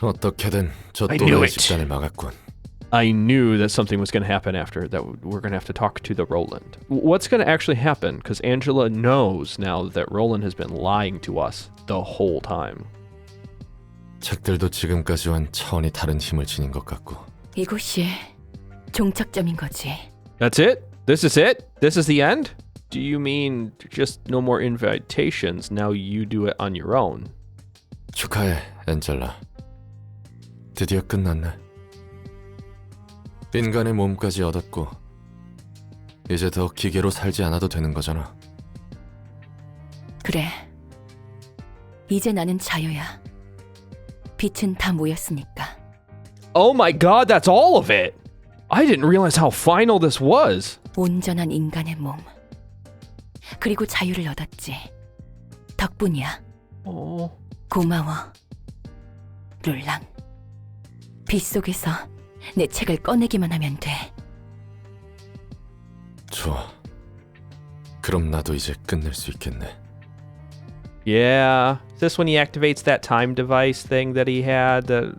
어떻게든 저 I knew 또래의 it. 집단을 막았군. I knew that something was going to happen after that. We're going to have to talk to the Roland. What's going to actually happen? Because Angela knows now that Roland has been lying to us the whole time. 책들도 지금까지와는 차원이 다른 힘을 지닌 것 같고. 이곳이 종착점인 거지. That's it? This is it? This is the end? Do you mean just no more invitations? Now you do it on your own? 축하해, 엔젤라. 드디어 끝났네. 인간의 몸까지 얻었고 이제 더 기계로 살지 않아도 되는 거잖아. 그래. 이제 나는 자유야. 빛은 다 모였으니까. Oh my god, that's all of it! I didn't realize how final this was. 온전한 인간의 몸. 그리고 자유를 얻었지. 덕분이야. Oh. 고마워. 룰랑. 빛 속에서 내 책을 꺼내기만 하면 돼. 좋아. 그럼 나도 이제 끝낼 수 있겠네. Yeah. Is this when he activates that time device thing that he had that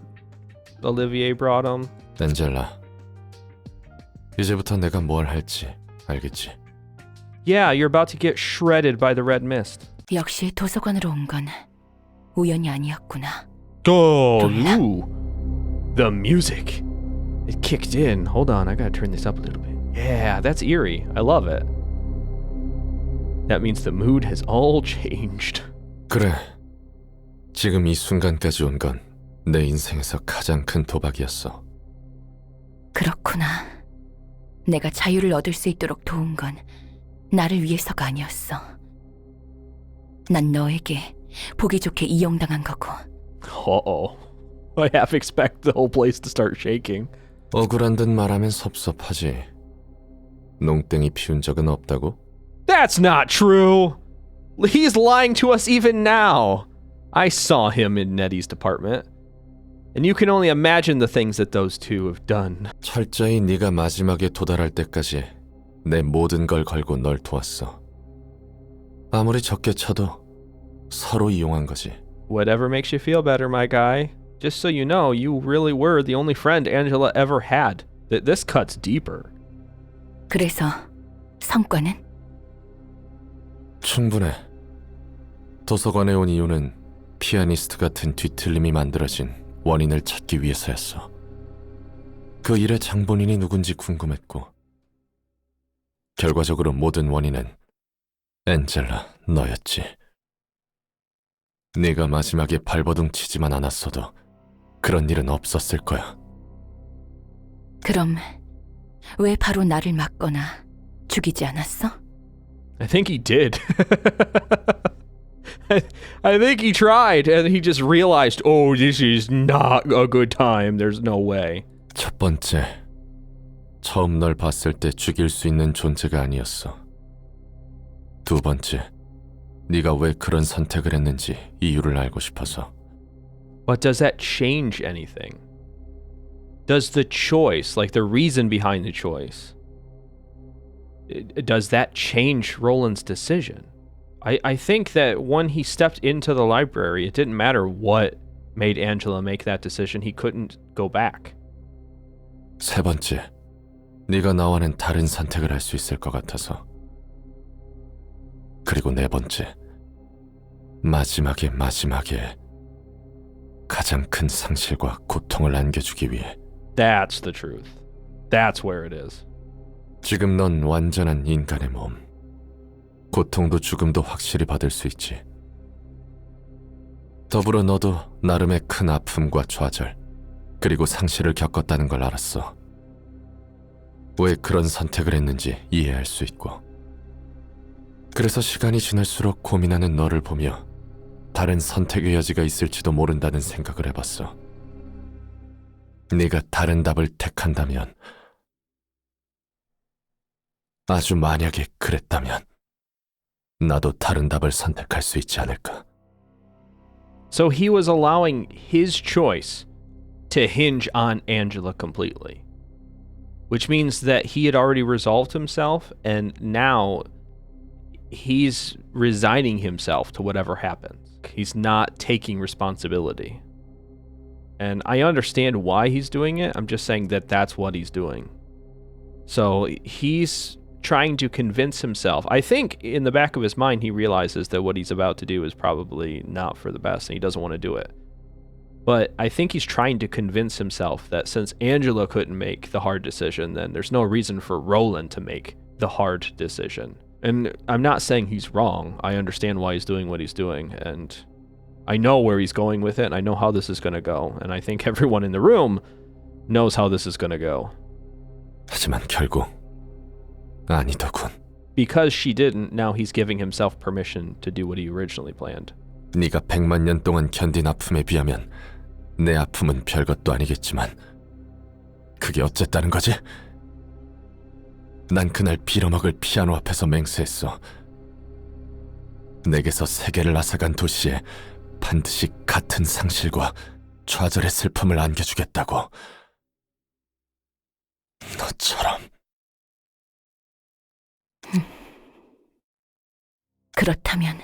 Olivier brought him? 엔젤라. 이제부터 내가 뭘 할지 알겠지? Yeah, you're about to get shredded by the red mist. 역시 도서관으로 온 건 우연이 아니었구나. Oh, ooh. The music. It kicked in. Hold on, I gotta turn this up a little bit. Yeah, that's eerie. I love it. That means the mood has all changed. 그래. 지금 이 순간까지 온 건 내 인생에서 가장 큰 도박이었어. 그렇구나. 내가 자유를 얻을 수 있도록 도운 건 나를 위해서가 아니었어. 난 너에게 보기 좋게 이용당한 거고. Uh-oh. I half expect the whole place to start shaking. 억울한 듯 말하면 섭섭하지. 농땡이 피운 적은 없다고? That's not true. He's lying to us even now. I saw him in Nettie's department. And you can only imagine the things that those two have done. 철저히 네가 마지막에 도달할 때까지 내 모든 걸 걸고 널 도왔어. 아무리 적게 쳐도 서로 이용한 거지. Whatever makes you feel better, my guy. Just so you know, you really were the only friend Angela ever had. This cuts deeper. 그래서 성과는? 충분해. 도서관에 온 이유는 피아니스트 같은 뒤틀림이 만들어진 원인을 찾기 위해서였어. 그 일의 장본인이 누군지 궁금했고 결과적으로 모든 원인은 엔젤라 너였지. 네가 마지막에 발버둥 치지만 않았어도 그런 일은 없었을 거야. 그럼 왜 바로 나를 막거나 죽이지 않았어? I think he did. I think he tried, and he just realized, oh, this is not a good time. There's no way. 첫 번째, 처음 널 봤을 때 죽일 수 있는 존재가 아니었어. 두 번째, 네가 왜 그런 선택을 했는지 이유를 알고 싶어서. But does that change anything? Does the choice, like the reason behind the choice, does that change Roland's decision? I think that when he stepped into the library, it didn't matter what made Angela make that decision. He couldn't go back. 세 번째, 네가 나와는 다른 선택을 할 수 있을 것 같아서. 그리고 네 번째, 마지막에 가장 큰 상실과 고통을 안겨주기 위해. That's the truth. That's where it is. 지금 넌 완전한 인간의 몸. 고통도 죽음도 확실히 받을 수 있지. 더불어 너도 나름의 큰 아픔과 좌절, 그리고 상실을 겪었다는 걸 알았어. 왜 그런 선택을 했는지 이해할 수 있고. 그래서 시간이 지날수록 고민하는 너를 보며 다른 선택의 여지가 있을지도 모른다는 생각을 해봤어. 네가 다른 답을 택한다면, 아주 만약에 그랬다면 나도 다른 답을 선택할 수 있지 않을까. So he was allowing his choice to hinge on Angela completely, which means that he had already resolved himself, and now he's resigning himself to whatever happens. He's not taking responsibility. And I understand why he's doing it. I'm just saying that that's what he's doing. So he's trying to convince himself. I think in the back of his mind, he realizes that what he's about to do is probably not for the best and he doesn't want to do it. But I think he's trying to convince himself that since Angela couldn't make the hard decision, then there's no reason for Roland to make the hard decision. And I'm not saying he's wrong. I understand why he's doing what he's doing. And I know where he's going with it. And I know how this is going to go. And I think everyone in the room knows how this is going to go. 하지만 결국 아니더군. Because she didn't, now he's giving himself permission to do what he originally planned. 네가 100만 년 동안 견딘 아픔에 비하면 내 아픔은 별것도 아니겠지만 그게 어쨌다는 거지? 난 그날 빌어먹을 피아노 앞에서 맹세했어. 내게서 세계를 앗아간 도시에 반드시 같은 상실과 좌절의 슬픔을 안겨주겠다고. 너처럼. 그렇다면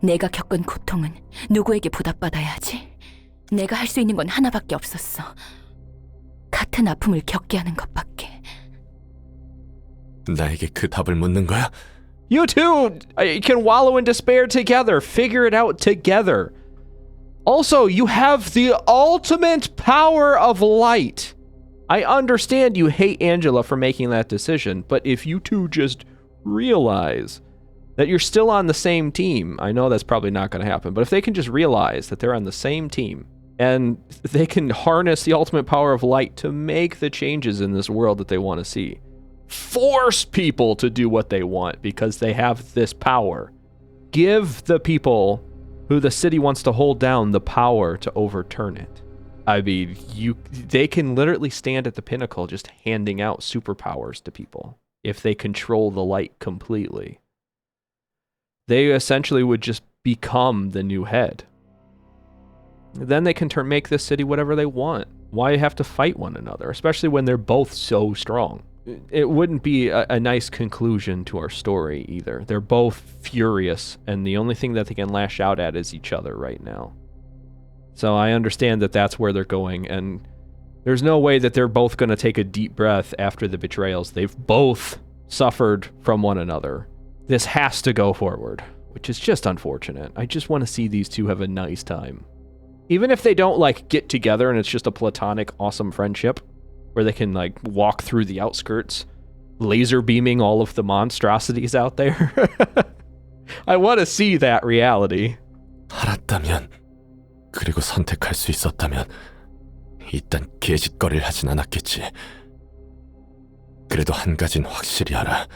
내가 겪은 고통은 누구에게 보답받아야 하지? 내가 할 수 있는 건 하나밖에 없었어. 같은 아픔을 겪게 하는 것밖에. 나에게 그 답을 묻는 거야? You two can wallow in despair together. Figure it out together. Also, you have the ultimate power of light. I understand you hate Angela for making that decision, but if you two just realize that you're still on the same team, I know that's probably not going to happen, but if they can just realize that they're on the same team and they can harness the ultimate power of light to make the changes in this world that they want to see, force people to do what they want because they have this power. Give the people who the city wants to hold down the power to overturn it. I mean, they can literally stand at the pinnacle just handing out superpowers to people if they control the light completely. They essentially would just become the new head. Then they can make this city whatever they want. Why have to fight one another, especially when they're both so strong? It wouldn't be a nice conclusion to our story either. They're both furious, and the only thing that they can lash out at is each other right now. So I understand that that's where they're going, and there's no way that they're both going to take a deep breath after the betrayals. They've both suffered from one another. This has to go forward, which is just unfortunate. I just want to see these two have a nice time. Even if they don't, like, get together and it's just a platonic, awesome friendship, where they can, like, walk through the outskirts, laser beaming all of the monstrosities out there. I want to see that reality. 알았다면, 그리고 선택할 수 있었다면 이딴 개짓거리를 하진 않았겠지. 그래도 한 가진 확실히 알아.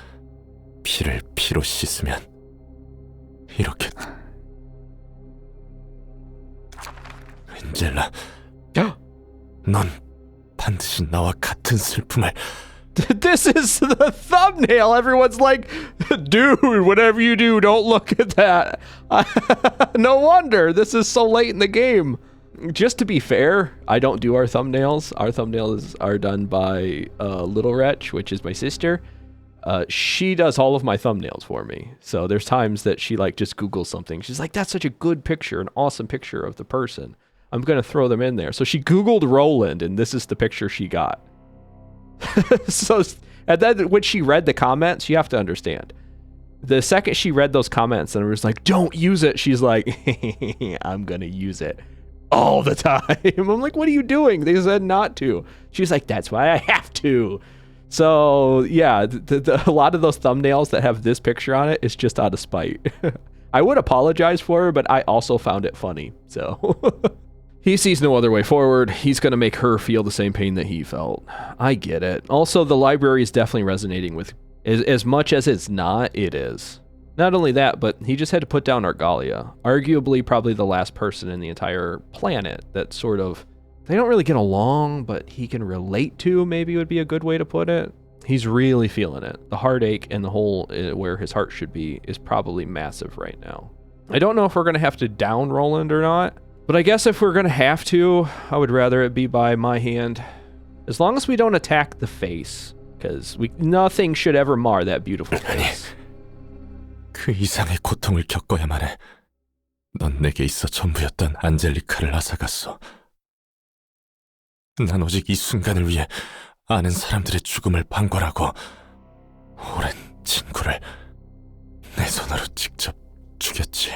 피를 피로 씻으면 이렇게. 엔젤라, 넌 반드시 나와 같은 슬픔을. This is the thumbnail. Everyone's like, dude, whatever you do, don't look at that. No wonder. This is so late in the game. Just to be fair, I don't do our thumbnails. Our thumbnails are done by Little Wretched, which is my sister. She does all of my thumbnails for me. So there's times that she like just Googles something. She's like, that's such a good picture, an awesome picture of the person. I'm going to throw them in there. So she Googled Roland, and this is the picture she got. So, and then when she read the comments, you have to understand. The second she read those comments and was like, don't use it, she's like, I'm going to use it all the time. I'm like, what are you doing? They said not to. She's like, that's why I have to. So, yeah, a lot of those thumbnails that have this picture on it is just out of spite. I would apologize for her, but I also found it funny, so... He sees no other way forward. He's going to make her feel the same pain that he felt. I get it. Also, the library is definitely resonating with... As much as it's not, it is. Not only that, but he just had to put down Argalia. Arguably, probably the last person in the entire planet that sort of... They don't really get along, but he can relate to, maybe would be a good way to put it. He's really feeling it. The heartache and the hole where his heart should be is probably massive right now. I don't know if we're going to have to down Roland or not. But I guess if we're going to have to, I would rather it be by my hand. As long as we don't attack the face. Because nothing should ever mar that beautiful face. 그 이상의 고통을 겪어야만 해. 넌 내게 있어 전부였던 안젤리카를 앗아갔어. 난 오직 이 순간을 위해 아는 사람들의 죽음을 방관하고 오랜 친구를 내 손으로 직접 죽였지.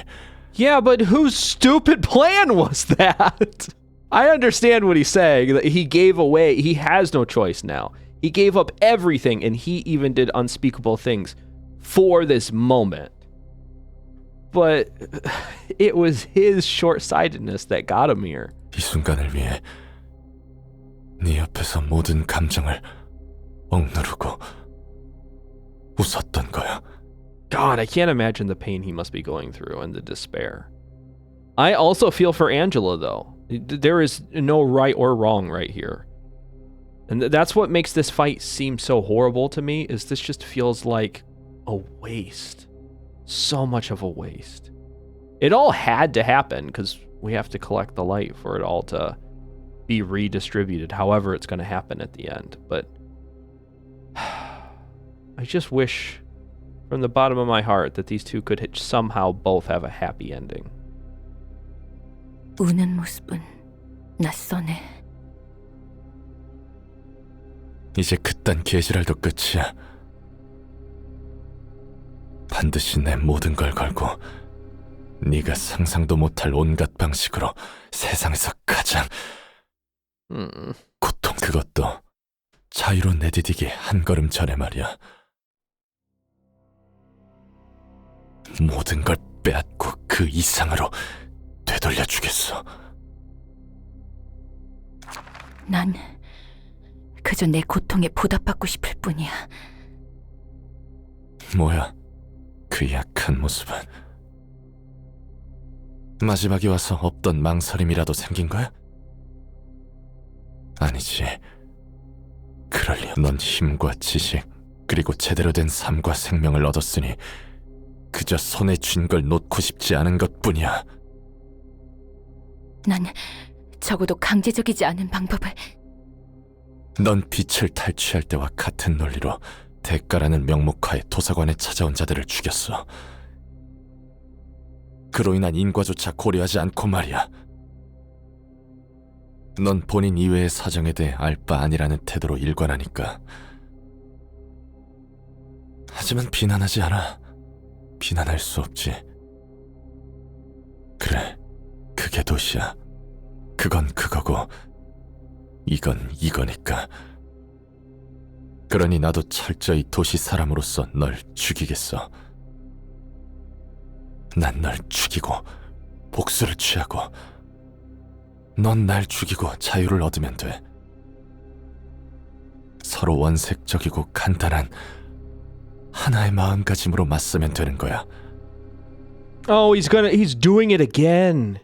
Yeah, but whose stupid plan was that? I understand what he's saying. That he gave away, he has no choice now. He gave up everything, and he even did unspeakable things for this moment. But it was his short-sightedness that got him here. 이 순간을 위해 네 옆에서 모든 감정을 억누르고 웃었던 거야. God, I can't imagine the pain he must be going through and the despair. I also feel for Angela, though. There is no right or wrong right here. And that's what makes this fight seem so horrible to me, is this just feels like a waste. So much of a waste. It all had to happen, because we have to collect the light for it all to be redistributed, however it's going to happen at the end. But I just wish from the bottom of my heart that these two could somehow both have a happy ending. 우는 모습은 낯서네. 이제 그딴 개지랄도 끝이야. 반드시 내 모든 걸 걸고 네가 상상도 못할 온갖 방식으로 세상에서 가장 고통, 그것도 자유로 내디디기 한 걸음 전에 말이야. 모든 걸 빼앗고 그 이상으로 되돌려주겠어. 난 그저 내 고통에 보답받고 싶을 뿐이야. 뭐야, 그 약한 모습은. 마지막에 와서 없던 망설임이라도 생긴 거야? 아니지. 그럴 리. 넌 힘과 지식, 그리고 제대로 된 삶과 생명을 얻었으니 그저 손에 쥔 걸 놓고 싶지 않은 것뿐이야. 난 적어도 강제적이지 않은 방법을. 넌 빛을 탈취할 때와 같은 논리로 대가라는 명목하에 도서관에 찾아온 자들을 죽였어. 그로 인한 인과조차 고려하지 않고 말이야. 넌 본인 이외의 사정에 대해 알 바 아니라는 태도로 일관하니까. 하지만 비난하지 않아. 비난할 수 없지. 그래, 그게 도시야. 그건 그거고 이건 이거니까. 그러니 나도 철저히 도시 사람으로서 널 죽이겠어. 난 널 죽이고 복수를 취하고 넌 날 죽이고 자유를 얻으면 돼. 서로 원색적이고 간단한 하나의 마음가짐으로 맞서면 되는 거야. Oh, he's doing it again.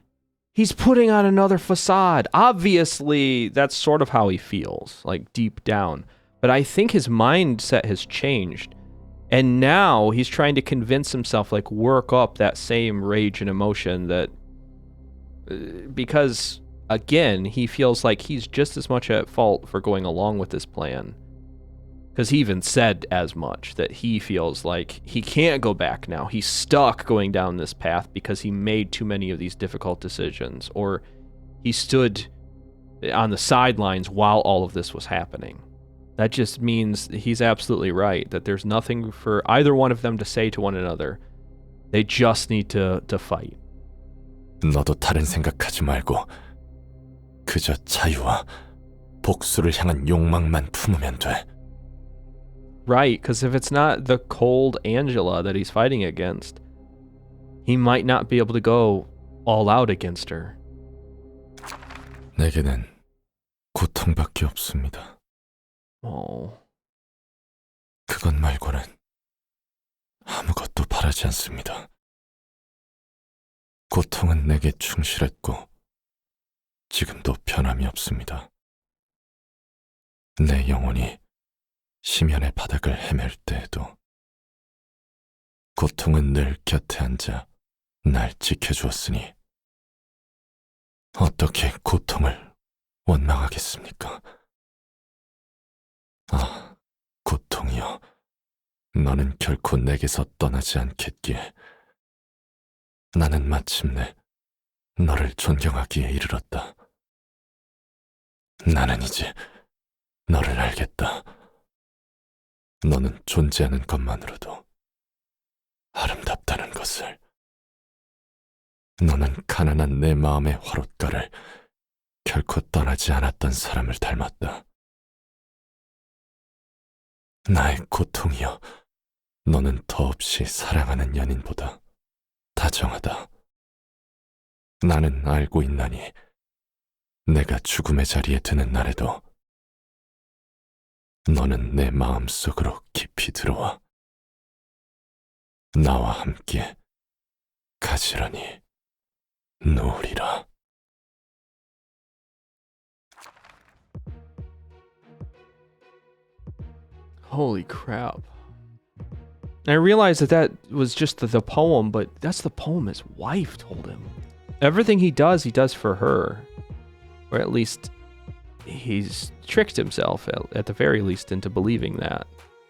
He's putting on another facade. Obviously, that's sort of how he feels, like deep down. But I think his mindset has changed. And now he's trying to convince himself, like, work up that same rage and emotion that... because, again, he feels like he's just as much at fault for going along with this plan. Because he even said as much, that he feels like he can't go back now. He's stuck going down this path because he made too many of these difficult decisions, or he stood on the sidelines while all of this was happening. That just means he's absolutely right, that there's nothing for either one of them to say to one another. They just need to fight. 너도 다른 생각하지 말고 그저 자유와 복수를 향한 욕망만 품으면 돼. Right, because if it's not the cold Angela that he's fighting against, he might not be able to go all out against her. 내게는 고통밖에 없습니다. Oh. 그것 말고는 아무것도 바라지 않습니다. 고통은 내게 충실했고 지금도 변함이 없습니다. 내 영혼이 심연의 바닥을 헤맬 때에도 고통은 늘 곁에 앉아 날 지켜주었으니 어떻게 고통을 원망하겠습니까? 아, 고통이여, 너는 결코 내게서 떠나지 않겠기에 나는 마침내 너를 존경하기에 이르렀다. 나는 이제 너를 알겠다. 너는 존재하는 것만으로도 아름답다는 것을. 너는 가난한 내 마음의 화롯가를 결코 떠나지 않았던 사람을 닮았다. 나의 고통이여, 너는 더없이 사랑하는 연인보다 다정하다. 나는 알고 있나니 내가 죽음의 자리에 드는 날에도 너는 내 마음속으로 깊이 들어와 나와 함께 가지런히 누우리라. Holy crap. I realized that that was just the poem, but that's the poem his wife told him. Everything he does for her. Or at least he's tricked himself, at the very least, into believing that.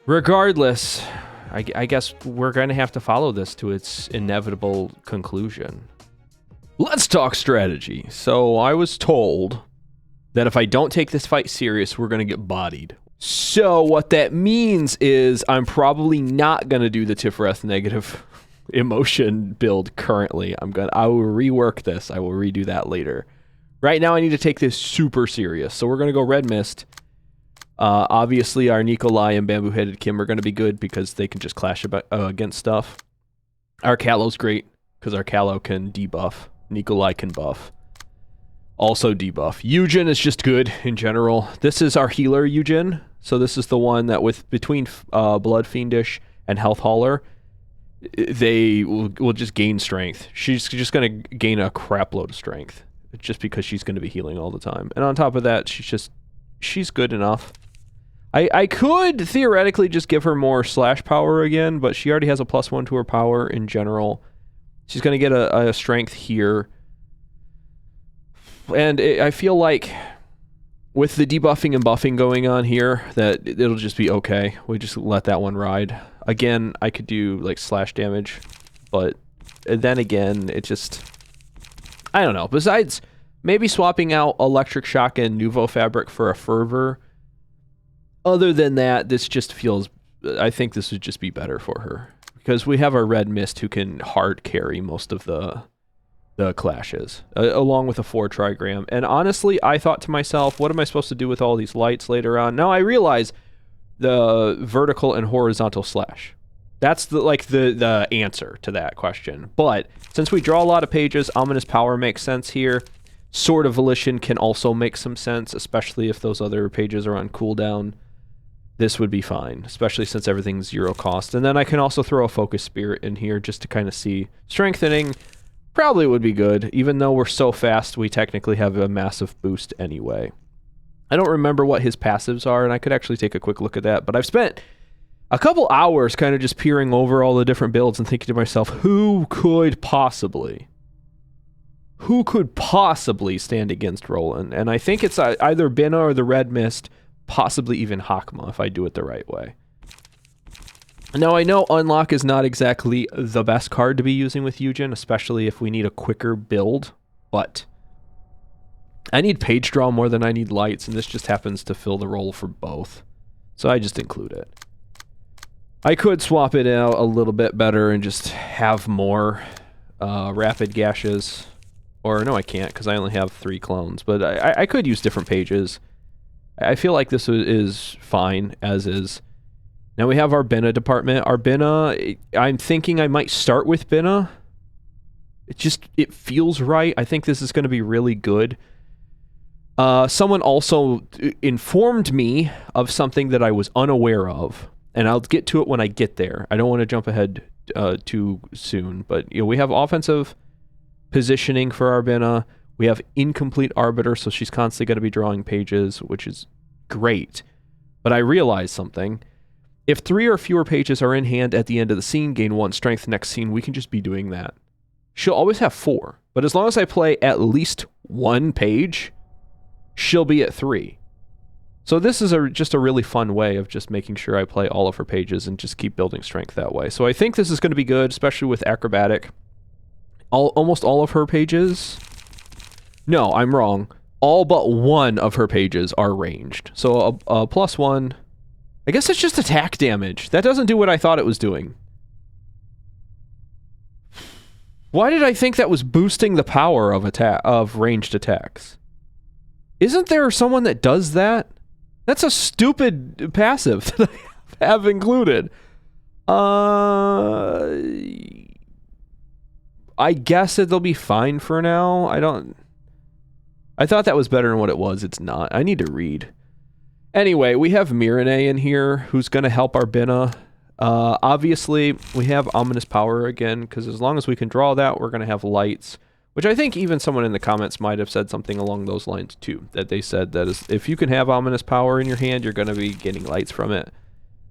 Regardless, I guess we're going to have to follow this to its inevitable conclusion. Let's talk strategy. So I was told that if I don't take this fight serious, we're going to get bodied. So what that means is I'm probably not going to do the Tifreth negative emotion build currently. I will rework this. I will redo that later. Right now I need to take this super serious. So we're going to go Red Mist. Obviously our Nikolai and Bamboo-Headed Kim are going to be good because they can just clash against stuff. Our Callow's great because our Callow can debuff. Nikolai can buff. Also debuff. Eugen is just good in general. This is our healer, Eugen. So this is the one that between Blood Fiendish and Health Hauler, they will just gain strength. She's just going to gain a crap load of strength just because she's going to be healing all the time. And on top of that, she's good enough. I could theoretically just give her more slash power again, but she already has a +1 to her power in general. She's going to get a strength here. And I feel like with the debuffing and buffing going on here, that it'll just be okay. We just let that one ride. Again, I could do like slash damage, but then again, it just, I don't know. Besides maybe swapping out Electric Shock and Nouveau Fabric for a Fervor, other than that, this just feels, I think this would just be better for her. Because we have our Red Mist who can hard carry most of the clashes, along with a 4 trigram. And honestly, I thought to myself, what am I supposed to do with all these lights later on? Now I realize the vertical and horizontal slash. That's the answer to that question. But since we draw a lot of pages, Ominous Power makes sense here. Sword of Volition can also make some sense, especially if those other pages are on cooldown. This would be fine, especially since everything's 0 cost. And then I can also throw a Focus Spirit in here just to kind of see. Strengthening probably would be good, even though we're so fast, we technically have a massive boost anyway. I don't remember what his passives are, and I could actually take a quick look at that, but I've spent a couple hours kind of just peering over all the different builds and thinking to myself, who could possibly stand against Roland? And I think it's either Binna or the Red Mist, possibly even Hakma if I do it the right way. Now, I know Unlock is not exactly the best card to be using with Eugen, especially if we need a quicker build, but I need page draw more than I need lights, and this just happens to fill the role for both. So I just include it. I could swap it out a little bit better and just have more rapid gashes. Or no, I can't, because I only have 3 clones, but I could use different pages. I feel like this is fine, as is. Now we have our Binna department. Our Binna, I'm thinking I might start with Binna. It feels right. I think this is going to be really good. Someone also informed me of something that I was unaware of, and I'll get to it when I get there. I don't want to jump ahead too soon, but we have offensive positioning for our Binna. We have Incomplete Arbiter, so she's constantly going to be drawing pages, which is great. But I realized something. If 3 or fewer pages are in hand at the end of the scene, gain 1 strength next scene, we can just be doing that. She'll always have 4, but as long as I play at least 1 page, she'll be at 3. So this is just a really fun way of just making sure I play all of her pages and just keep building strength that way. So I think this is going to be good, especially with Acrobatic. Almost all of her pages... No, I'm wrong. all but one of her pages are ranged. So a +1. I guess it's just attack damage. That doesn't do what I thought it was doing. Why did I think that was boosting the power of ranged attacks? Isn't there someone that does that? That's a stupid passive that I have included. I guess it'll be fine for now. I thought that was better than what it was. It's not. I need to read. Anyway, we have Mirene in here who's going to help our Binna. Obviously, we have Ominous Power again, because as long as we can draw that, we're going to have lights. Which I think even someone in the comments might have said something along those lines too. That they said that if you can have Ominous Power in your hand, you're going to be getting lights from it.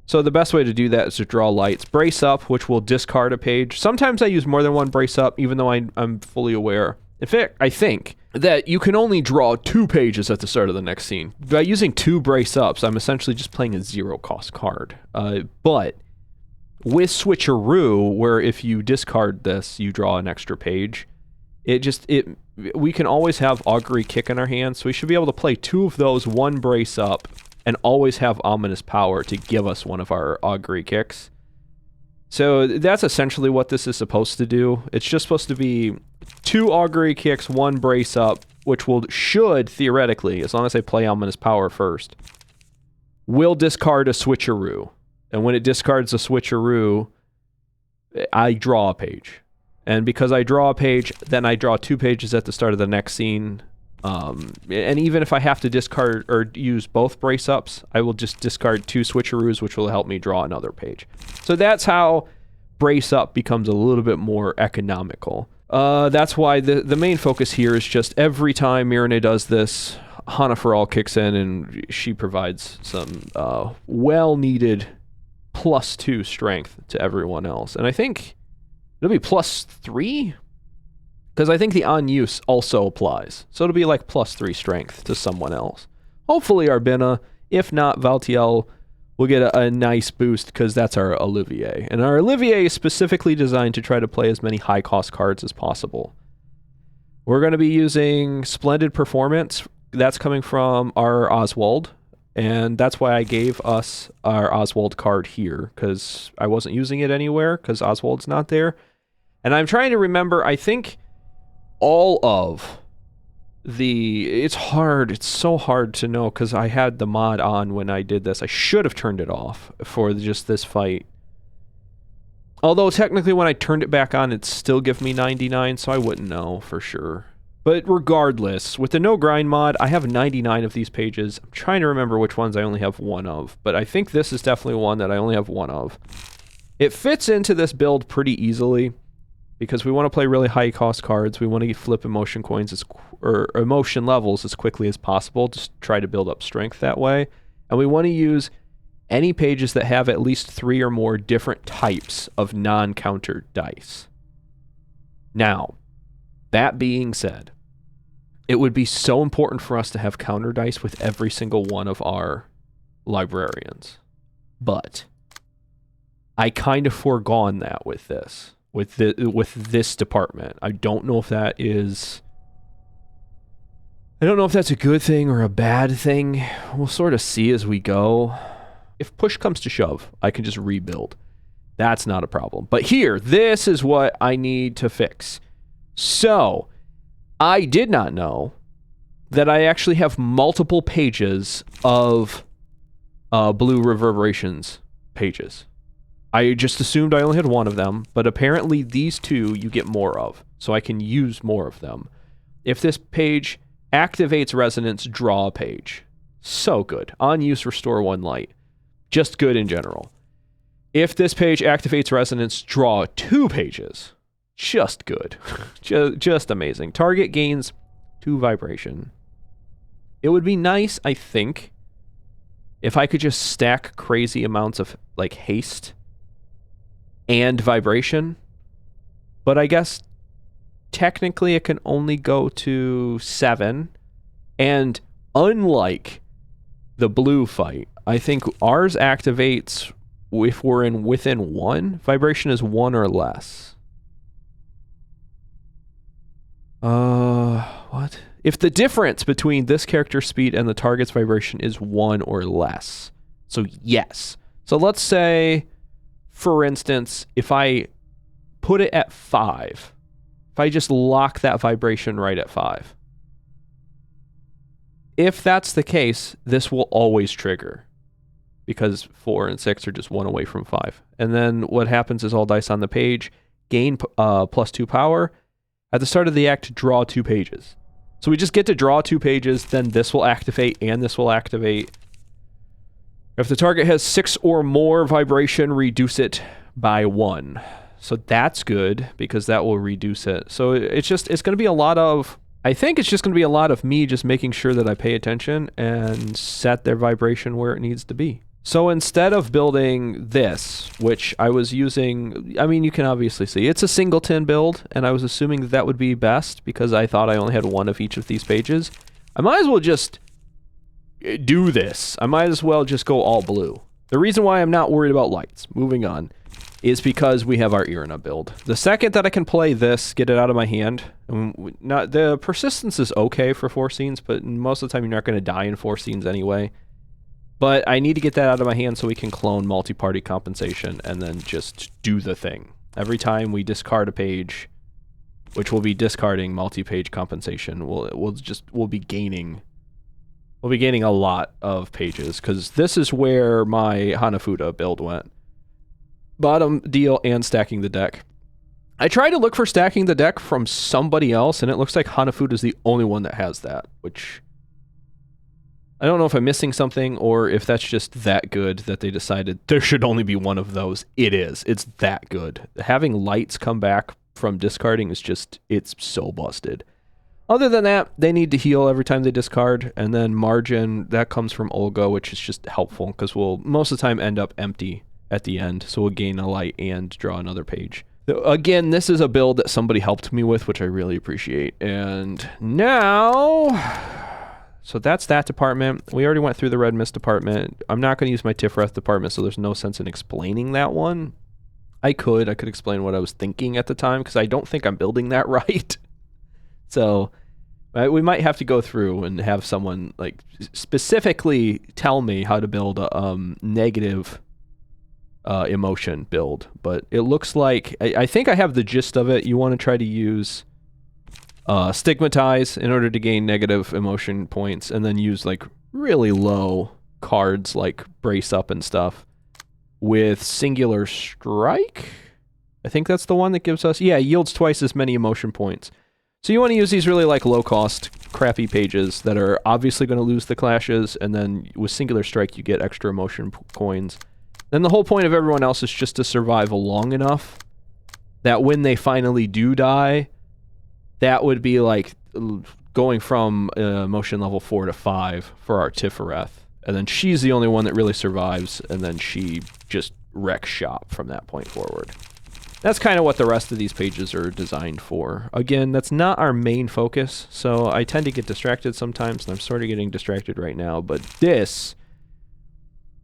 So the best way to do that is to draw lights. Brace Up, which will discard a page. Sometimes I use more than one Brace Up, even though I'm fully aware. In fact, I think that you can only draw 2 pages at the start of the next scene. By using 2 Brace Ups, I'm essentially just playing a 0-cost card. But with Switcheroo, where if you discard this, you draw an extra page, we can always have Augury Kick in our hands, so we should be able to play 2 of those, 1 Brace Up, and always have Ominous Power to give us one of our Augury Kicks. So that's essentially what this is supposed to do. It's just supposed to be 2 Augury Kicks, 1 Brace Up, which should, theoretically, as long as I play Ominous Power first, will discard a Switcheroo. And when it discards a Switcheroo, I draw a page. And because I draw a page, then I draw 2 pages at the start of the next scene. And even if I have to discard or use both Brace Ups, I will just discard 2 Switcheroos, which will help me draw another page. So that's how Brace Up becomes a little bit more economical. That's why the main focus here is just every time Mirene does this, Hana for All kicks in and she provides some well-needed +2 strength to everyone else. And I think it'll be +3? Because I think the on use also applies. So it'll be like +3 strength to someone else. Hopefully our Binna. If not, Valtiel will get a nice boost because that's our Olivier. And our Olivier is specifically designed to try to play as many high cost cards as possible. We're going to be using Splendid Performance. That's coming from our Oswald. And that's why I gave us our Oswald card here, because I wasn't using it anywhere because Oswald's not there. And I'm trying to remember, I think all of it's so hard to know because I had the mod on when I did this. I should have turned it off for just this fight. Although technically when I turned it back on, it still gave me 99, so I wouldn't know for sure. But regardless, with the no grind mod, I have 99 of these pages. I'm trying to remember which ones I only have 1 of, but I think this is definitely one that I only have 1 of. It fits into this build pretty easily because we want to play really high cost cards. We want to flip emotion coins or emotion levels as quickly as possible, just try to build up strength that way. And we want to use any pages that have at least 3 or more different types of non-counter dice. Now, that being said, it would be so important for us to have counter dice with every single one of our librarians. But I kind of foregone that with this. With this department. I don't know if that's a good thing or a bad thing. We'll sort of see as we go. If push comes to shove, I can just rebuild. That's not a problem. But here, this is what I need to fix. So, I did not know that I actually have multiple pages of Blue Reverberations pages. I just assumed I only had 1 of them, but apparently these 2 you get more of, so I can use more of them. If this page activates Resonance, draw a page. So good. On use, restore 1 light. Just good in general. If this page activates Resonance, draw 2 pages. Just good. just amazing. Target gains 2 vibration. It would be nice, I think, if I could just stack crazy amounts of like haste and vibration, but I guess technically it can only go to 7, and unlike the blue fight, I think ours activates if we're within 1. Vibration is 1 or less. What? if the difference between this character's speed and the target's vibration is 1 or less. So yes. So let's say, for instance, if I put it at 5, if I just lock that vibration right at 5, if that's the case, this will always trigger because 4 and 6 are just 1 away from 5. And then what happens is all dice on the page gain +2 power. At the start of the act, draw 2 pages. So we just get to draw 2 pages, then this will activate and this will activate. If the target has 6 or more vibration, reduce it by 1. So that's good because that will reduce it. So it's going to be a lot of, I think it's just going to be a lot of me just making sure that I pay attention and set their vibration where it needs to be. So instead of building this, which I was using, I mean, you can obviously see it's a singleton build, and I was assuming that would be best because I thought I only had 1 of each of these pages. I might as well just do this. I might as well just go all blue. The reason why I'm not worried about lights, moving on, is because we have our RUINA build. The second that I can play this, get it out of my hand, the persistence is okay for 4 scenes, but most of the time you're not going to die in 4 scenes anyway. But I need to get that out of my hand so we can clone multi-party compensation and then just do the thing. Every time we discard a page, which we'll be discarding multi-page compensation, we'll be gaining a lot of pages because this is where my Hanafuda build went. Bottom deal and stacking the deck. I tried to look for stacking the deck from somebody else, and it looks like Hanafuda is the only one that has that, which I don't know if I'm missing something or if that's just that good that they decided there should only be 1 of those. It is. It's that good. Having lights come back from discarding is just, it's so busted. Other than that, they need to heal every time they discard, and then margin, that comes from Olga, which is just helpful because we'll most of the time end up empty at the end, so we'll gain a light and draw another page. Again, this is a build that somebody helped me with, which I really appreciate. And now, so that's that department. We already went through the Red Mist department. I'm not going to use my Tifreth department, so there's no sense in explaining that one. I could explain what I was thinking at the time, because I don't think I'm building that right. So we might have to go through and have someone like specifically tell me how to build a negative emotion build. But it looks like, I think I have the gist of it. You want to try to use stigmatize in order to gain negative emotion points, and then use like really low cards like brace up and stuff with singular strike. I think that's the one that gives us, yeah, yields twice as many emotion points. So you want to use these really like low cost crappy pages that are obviously going to lose the clashes, and then with singular strike you get extra emotion coins. Then the whole point of everyone else is just to survive long enough that when they finally do die, that would be like going from emotion level 4 to 5 for our Tifreth. And then she's the only one that really survives, and then she just wrecks shop from that point forward. That's kind of what the rest of these pages are designed for. Again, that's not our main focus, so I tend to get distracted sometimes, and I'm sort of getting distracted right now, but this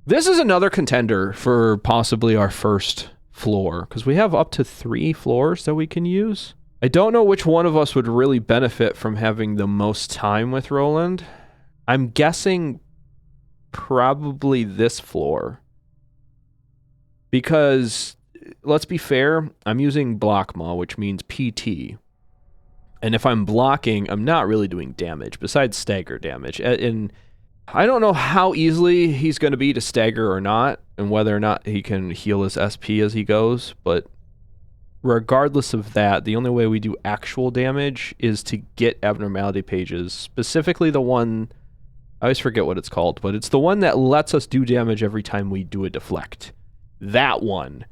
is another contender for possibly our first floor, because we have up to 3 floors that we can use. I don't know which one of us would really benefit from having the most time with Roland. I'm guessing probably this floor, because let's be fair, I'm using Blockma, which means PT. And if I'm blocking, I'm not really doing damage, besides stagger damage. And I don't know how easily he's going to be to stagger or not, and whether or not he can heal his SP as he goes, but regardless of that, the only way we do actual damage is to get abnormality pages, specifically the one, I always forget what it's called, but it's the one that lets us do damage every time we do a deflect. That one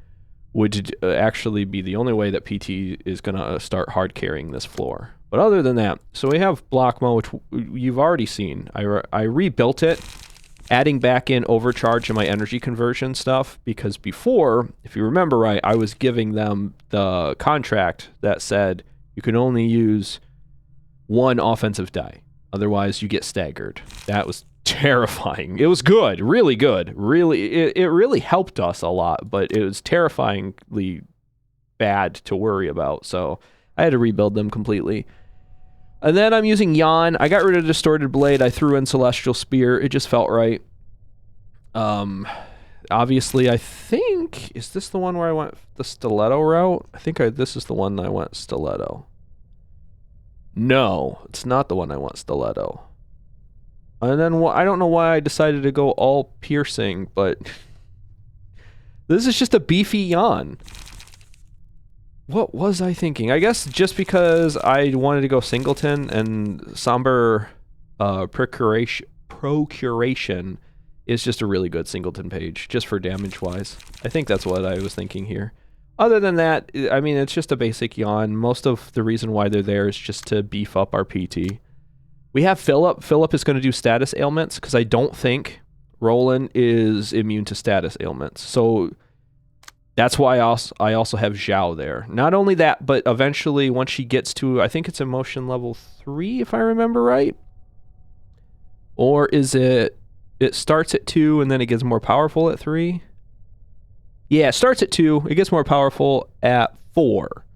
would actually be the only way that PT is going to start hard carrying this floor. But other than that, so we have Blockma, which you've already seen. I rebuilt it, adding back in overcharge and my energy conversion stuff, because before, if you remember right, I was giving them the contract that said you can only use 1 offensive die. Otherwise, you get staggered. That was terrifying. It was good, really good. Really, it really helped us a lot, but it was terrifyingly bad to worry about. So I had to rebuild them completely. And then I'm using Yawn. I got rid of Distorted Blade. I threw in Celestial Spear. It just felt right. Obviously, I think... Is this the one where I went the Stiletto route? I think this is the one I went Stiletto. No, it's not the one I went Stiletto. And then I don't know why I decided to go all piercing, but... This is just a beefy Yawn. What was I thinking? I guess just because I wanted to go Singleton and Somber Procuration is just a really good Singleton page, just for damage-wise. I think that's what I was thinking here. Other than that, I mean, it's just a basic Yawn. Most of the reason why they're there is just to beef up our PT. We have Philip. Philip is going to do status ailments, because I don't think Roland is immune to status ailments. So that's why I also have Zhao there. Not only that, but eventually once she gets to, I think it's emotion level 3, if I remember right. Or is it starts at 2 and then it gets more powerful at 3? Yeah, it starts at 2, it gets more powerful at 4.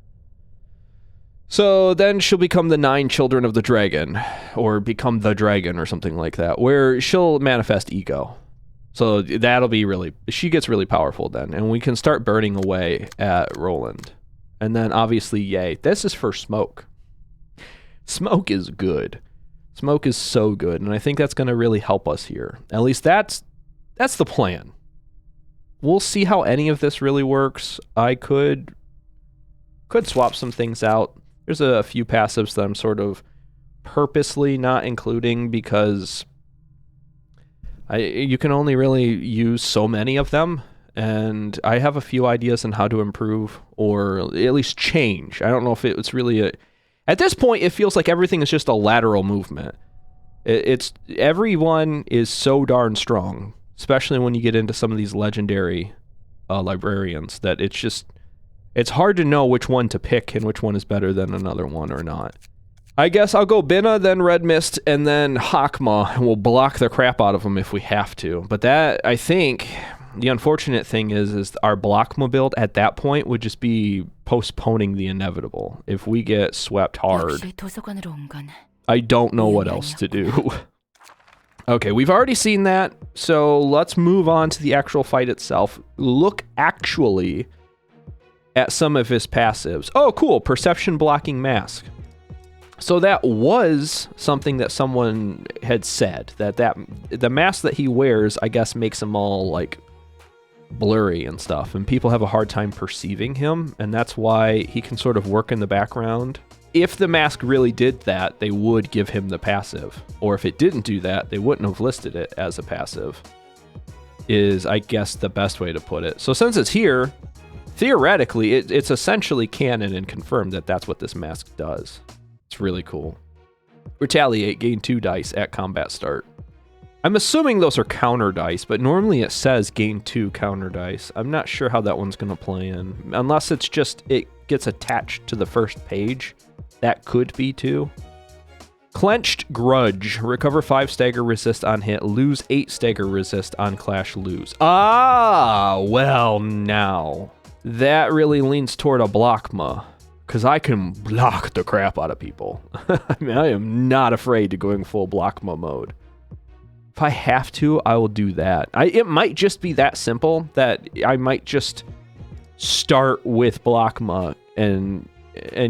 So then she'll become the 9 Children of the Dragon, or become the Dragon or something like that, where she'll manifest ego. So that'll be really, she gets really powerful then, and we can start burning away at Roland. And then obviously, yay, this is for Smoke. Smoke is good. Smoke is so good, and I think that's going to really help us here. At least that's the plan. We'll see how any of this really works. I could swap some things out. There's a few passives that I'm sort of purposely not including because you can only really use so many of them, and I have a few ideas on how to improve or at least change. I don't know if it's really at this point, it feels like everything is just a lateral movement. Everyone is so darn strong, especially when you get into some of these legendary librarians, that it's hard to know which one to pick and which one is better than another one or not. I guess I'll go Binna, then Red Mist, and then Hakma, and we'll block the crap out of them if we have to. But that, I think, the unfortunate thing is our Blockma build at that point would just be postponing the inevitable. If we get swept hard, I don't know what else to do. Okay, we've already seen that, so let's move on to the actual fight itself. Look actually at some of his passives. Oh, cool, Perception Blocking Mask. So that was something that someone had said, that the mask that he wears, I guess, makes him all, like, blurry and stuff, and people have a hard time perceiving him, and that's why he can sort of work in the background. If the mask really did that, they would give him the passive. Or if it didn't do that, they wouldn't have listed it as a passive, is, I guess, the best way to put it. So since it's here, theoretically, it's essentially canon and confirmed that that's what this mask does. It's really cool. Retaliate, gain 2 dice at combat start. I'm assuming those are counter dice, but normally it says gain 2 counter dice. I'm not sure how that one's going to play in. Unless it's just, it gets attached to the first page. That could be 2. Clenched Grudge. Recover 5 stagger resist on hit. Lose 8 stagger resist on clash lose. Ah, well now. That really leans toward a Blockma, because I can block the crap out of people. I mean, I am not afraid to going full Blockma mode. If I have to, I will do that. It might just be that simple that I might just start with Blockma and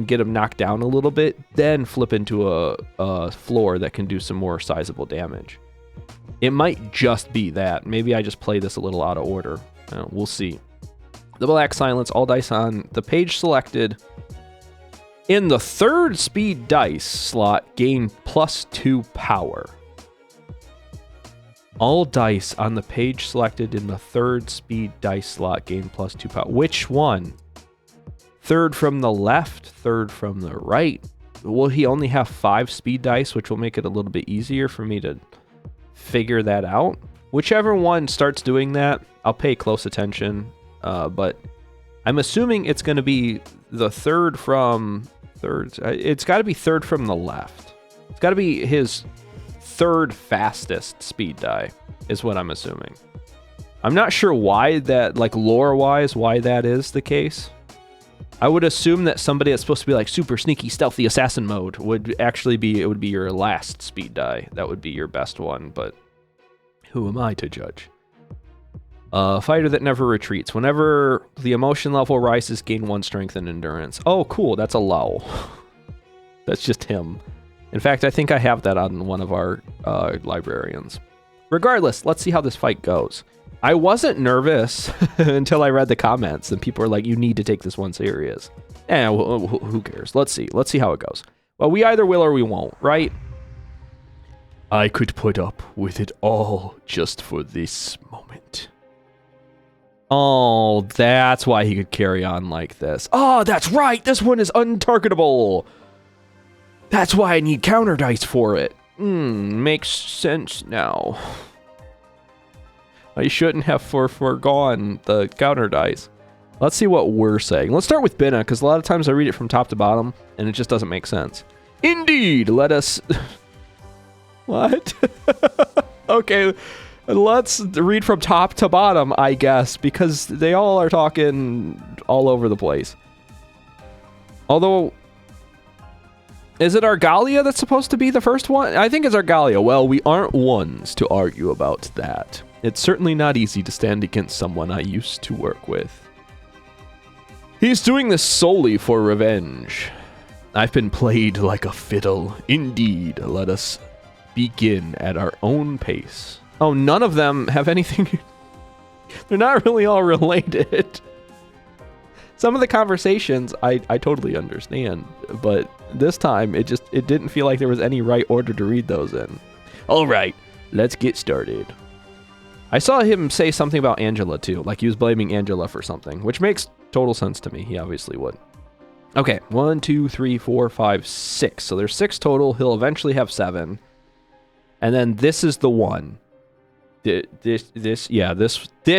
get him knocked down a little bit, then flip into a floor that can do some more sizable damage. It might just be that. Maybe I just play this a little out of order. We'll see. The Black Silence, all dice on the page selected. In the 3rd speed dice slot, gain +2 power. All dice on the page selected in the 3rd speed dice slot gain +2 power. Which one? 3rd from the left, 3rd from the right. Will he only have 5 speed dice, which will make it a little bit easier for me to figure that out? Whichever one starts doing that, I'll pay close attention. But I'm assuming it's going to be the 3rd from... It's got to be 3rd from the left. It's got to be his 3rd fastest speed die, is what I'm assuming. I'm not sure why that, like lore-wise, why that is the case. I would assume that somebody that's supposed to be like super sneaky, stealthy assassin mode would actually be, it would be your last speed die. That would be your best one, but who am I to judge? Fighter that never retreats. Whenever the emotion level rises, gain 1 strength and endurance. Oh, cool. That's a low. That's just him. In fact, I think I have that on one of our librarians. Regardless, let's see how this fight goes. I wasn't nervous until I read the comments and people are like, you need to take this one serious. Well, who cares? Let's see. Let's see how it goes. Well, we either will or we won't, right? I could put up with it all just for this moment. Oh, that's why he could carry on like this. Oh, that's right. This one is untargetable. That's why I need counter dice for it. Makes sense now. I shouldn't have foregone the counter dice. Let's see what we're saying. Let's start with Binna, because a lot of times I read it from top to bottom, and it just doesn't make sense. Indeed, let us... What? Okay, let's read from top to bottom, I guess, because they all are talking all over the place. Although... Is it Argalia that's supposed to be the first one? I think it's Argalia. Well, we aren't ones to argue about that. It's certainly not easy to stand against someone I used to work with. He's doing this solely for revenge. I've been played like a fiddle. Indeed, let us begin at our own pace. Oh, none of them have anything... They're not really all related. Some of the conversations I totally understand, but this time it didn't feel like there was any right order to read those in. All right, let's get started. I saw him say something about Angela too, like he was blaming Angela for something, which makes total sense to me. He obviously would. Okay, 1, 2, 3, 4, 5, 6. So there's 6 total. He'll eventually have 7. And then this is the one. This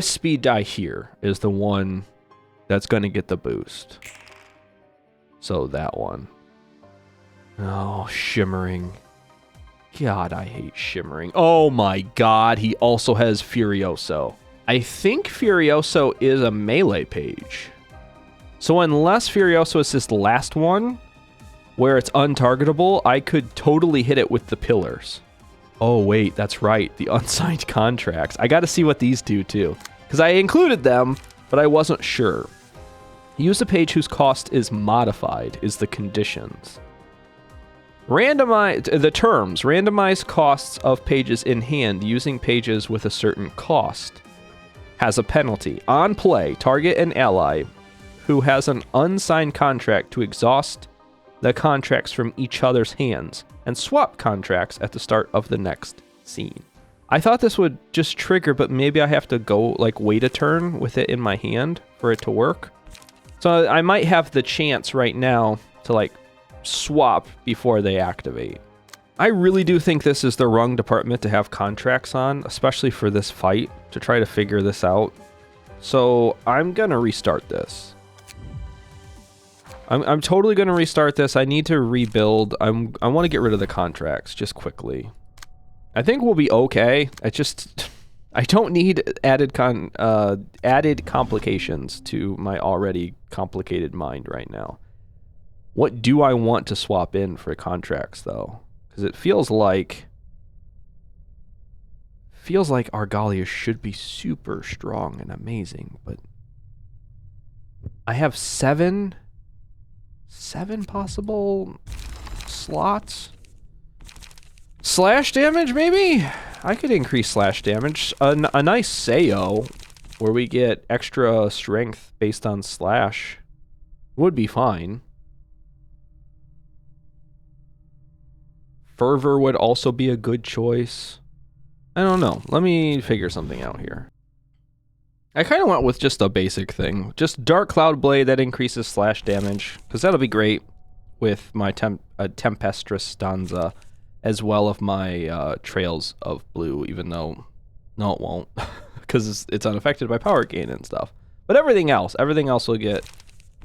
speed die here is the one that's going to get the boost. So that one. Oh, shimmering. God, I hate shimmering. Oh my god, he also has Furioso. I think Furioso is a melee page. So unless Furioso is this last one, where it's untargetable, I could totally hit it with the pillars. Oh wait, that's right, the unsigned contracts. I gotta see what these do too. Because I included them, but I wasn't sure. Use a page whose cost is modified is the conditions. Randomize the terms. Randomize costs of pages in hand using pages with a certain cost. Has a penalty. On play, target an ally who has an unsigned contract to exhaust the contracts from each other's hands and swap contracts at the start of the next scene. I thought this would just trigger, but maybe I have to go like wait a turn with it in my hand for it to work. So I might have the chance right now to like swap before they activate. I really do think this is the wrong department to have contracts on, especially for this fight, to try to figure this out. So I'm gonna restart this. I'm totally gonna restart this. I need to rebuild. I want to get rid of the contracts just quickly. I think we'll be okay. I don't need added complications to my already complicated mind right now. What do I want to swap in for contracts though? Because it feels like Argalia should be super strong and amazing, but I have 7 possible slots. Slash damage, maybe? I could increase slash damage. A nice Sayo, where we get extra strength based on slash, would be fine. Fervor would also be a good choice. I don't know. Let me figure something out here. I kind of went with just a basic thing. Just Dark Cloud Blade that increases slash damage, because that'll be great with my Tempestrous Stanza, as well as my Trails of Blue, even though, no it won't, because it's unaffected by power gain and stuff. But everything else will get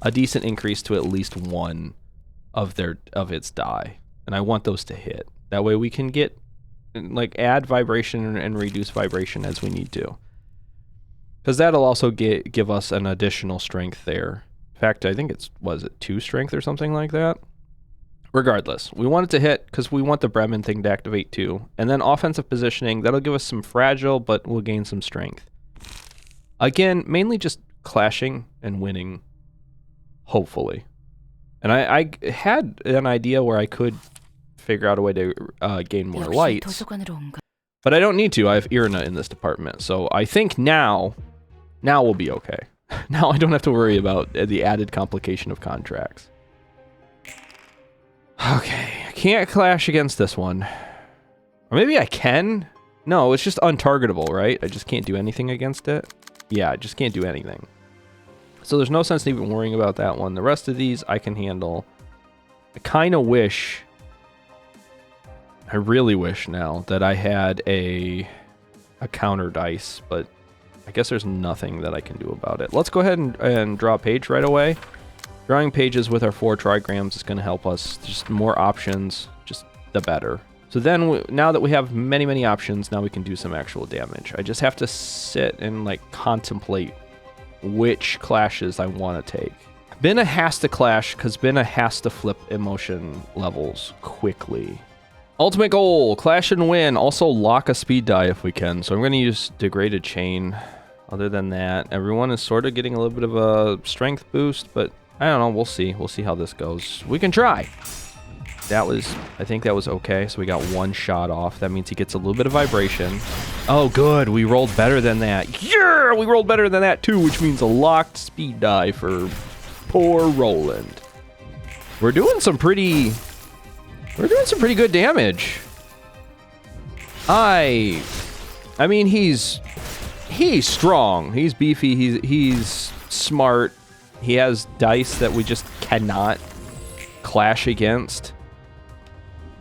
a decent increase to at least one of its die. And I want those to hit. That way we can get, like, add vibration and reduce vibration as we need to. Because that'll also give us an additional strength there In fact, I think it's, was it 2 strength or something like that? Regardless, we want it to hit because we want the Bremen thing to activate too. And then offensive positioning, that'll give us some fragile, but we'll gain some strength. Again, mainly just clashing and winning, hopefully. And I had an idea where I could figure out a way to gain more 역시 lights, 도서관으로 온 거. but I don't need to. I have Irina in this department, so I think now we'll be okay. Now I don't have to worry about the added complication of contracts. Okay, I can't clash against this one. Or maybe I can? No, it's just untargetable, right? I just can't do anything against it? Yeah, I just can't do anything. So there's no sense in even worrying about that one. The rest of these I can handle. I kind of wish... I really wish now that I had a counter dice, but I guess there's nothing that I can do about it. Let's go ahead and draw a page right away. Drawing pages with our 4 trigrams is going to help us. Just more options, just the better. So then, now that we have many, many options, now we can do some actual damage. I just have to sit and like contemplate which clashes I want to take. Binna has to clash because Binna has to flip emotion levels quickly. Ultimate goal, clash and win. Also lock a speed die if we can. So I'm going to use degraded chain. Other than that, everyone is sort of getting a little bit of a strength boost, but I don't know. We'll see. We'll see how this goes. We can try. That was, I think that was okay. So we got 1 shot off. That means he gets a little bit of vibration. Oh, good. We rolled better than that. Yeah, we rolled better than that too, which means a locked speed die for poor Roland. We're doing some pretty good damage. I mean, he's strong. He's beefy. He's smart. He has dice that we just cannot clash against.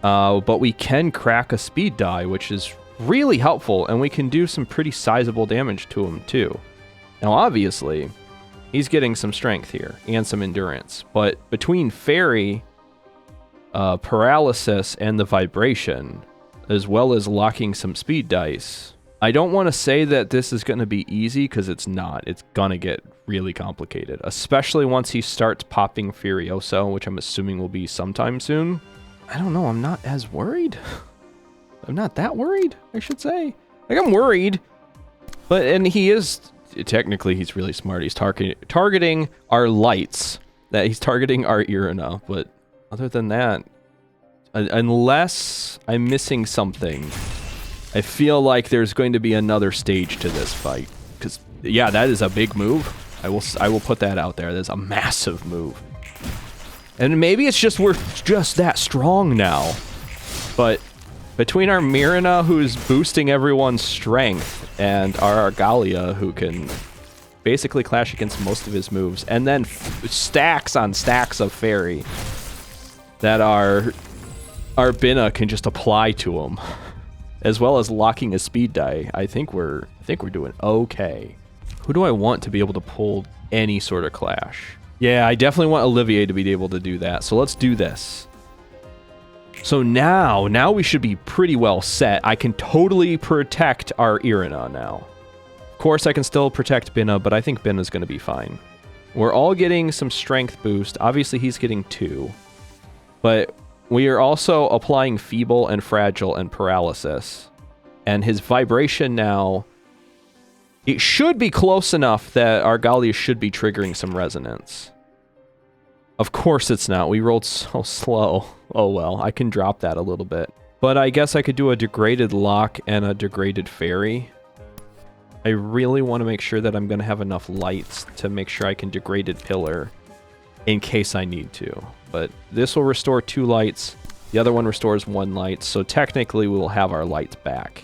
But we can crack a speed die, which is really helpful, and we can do some pretty sizable damage to him too. Now, obviously, he's getting some strength here and some endurance, but between fairy, paralysis, and the vibration, as well as locking some speed dice, I don't want to say that this is going to be easy, because it's not. It's going to get really complicated, especially once he starts popping Furioso, which I'm assuming will be sometime soon. I don't know. I'm not as worried. I'm not that worried, I should say. Like, I'm worried, and he is, technically, he's really smart. He's targeting our lights, that he's targeting our Irina, but other than that, unless I'm missing something, I feel like there's going to be another stage to this fight. Because, yeah, that is a big move. I will put that out there. That's a massive move. And maybe it's just we're just that strong now. But between our Mirina, who's boosting everyone's strength, and our Argalia, who can basically clash against most of his moves, and then stacks on stacks of fairy that our Binna can just apply to him, as well as locking a speed die, I think we're doing okay. Who do I want to be able to pull any sort of clash? Yeah, I definitely want Olivier to be able to do that. So let's do this. So now we should be pretty well set. I can totally protect our Irina now. Of course, I can still protect Binna, but I think Binna's going to be fine. We're all getting some strength boost. Obviously, he's getting 2. But we are also applying feeble and fragile and paralysis. And his vibration now, it should be close enough that our Galia should be triggering some resonance. Of course it's not. We rolled so slow. Oh well, I can drop that a little bit. But I guess I could do a degraded lock and a degraded fairy. I really want to make sure that I'm going to have enough lights to make sure I can degraded pillar in case I need to. But this will restore 2 lights. The other one restores 1 light. So technically we will have our lights back.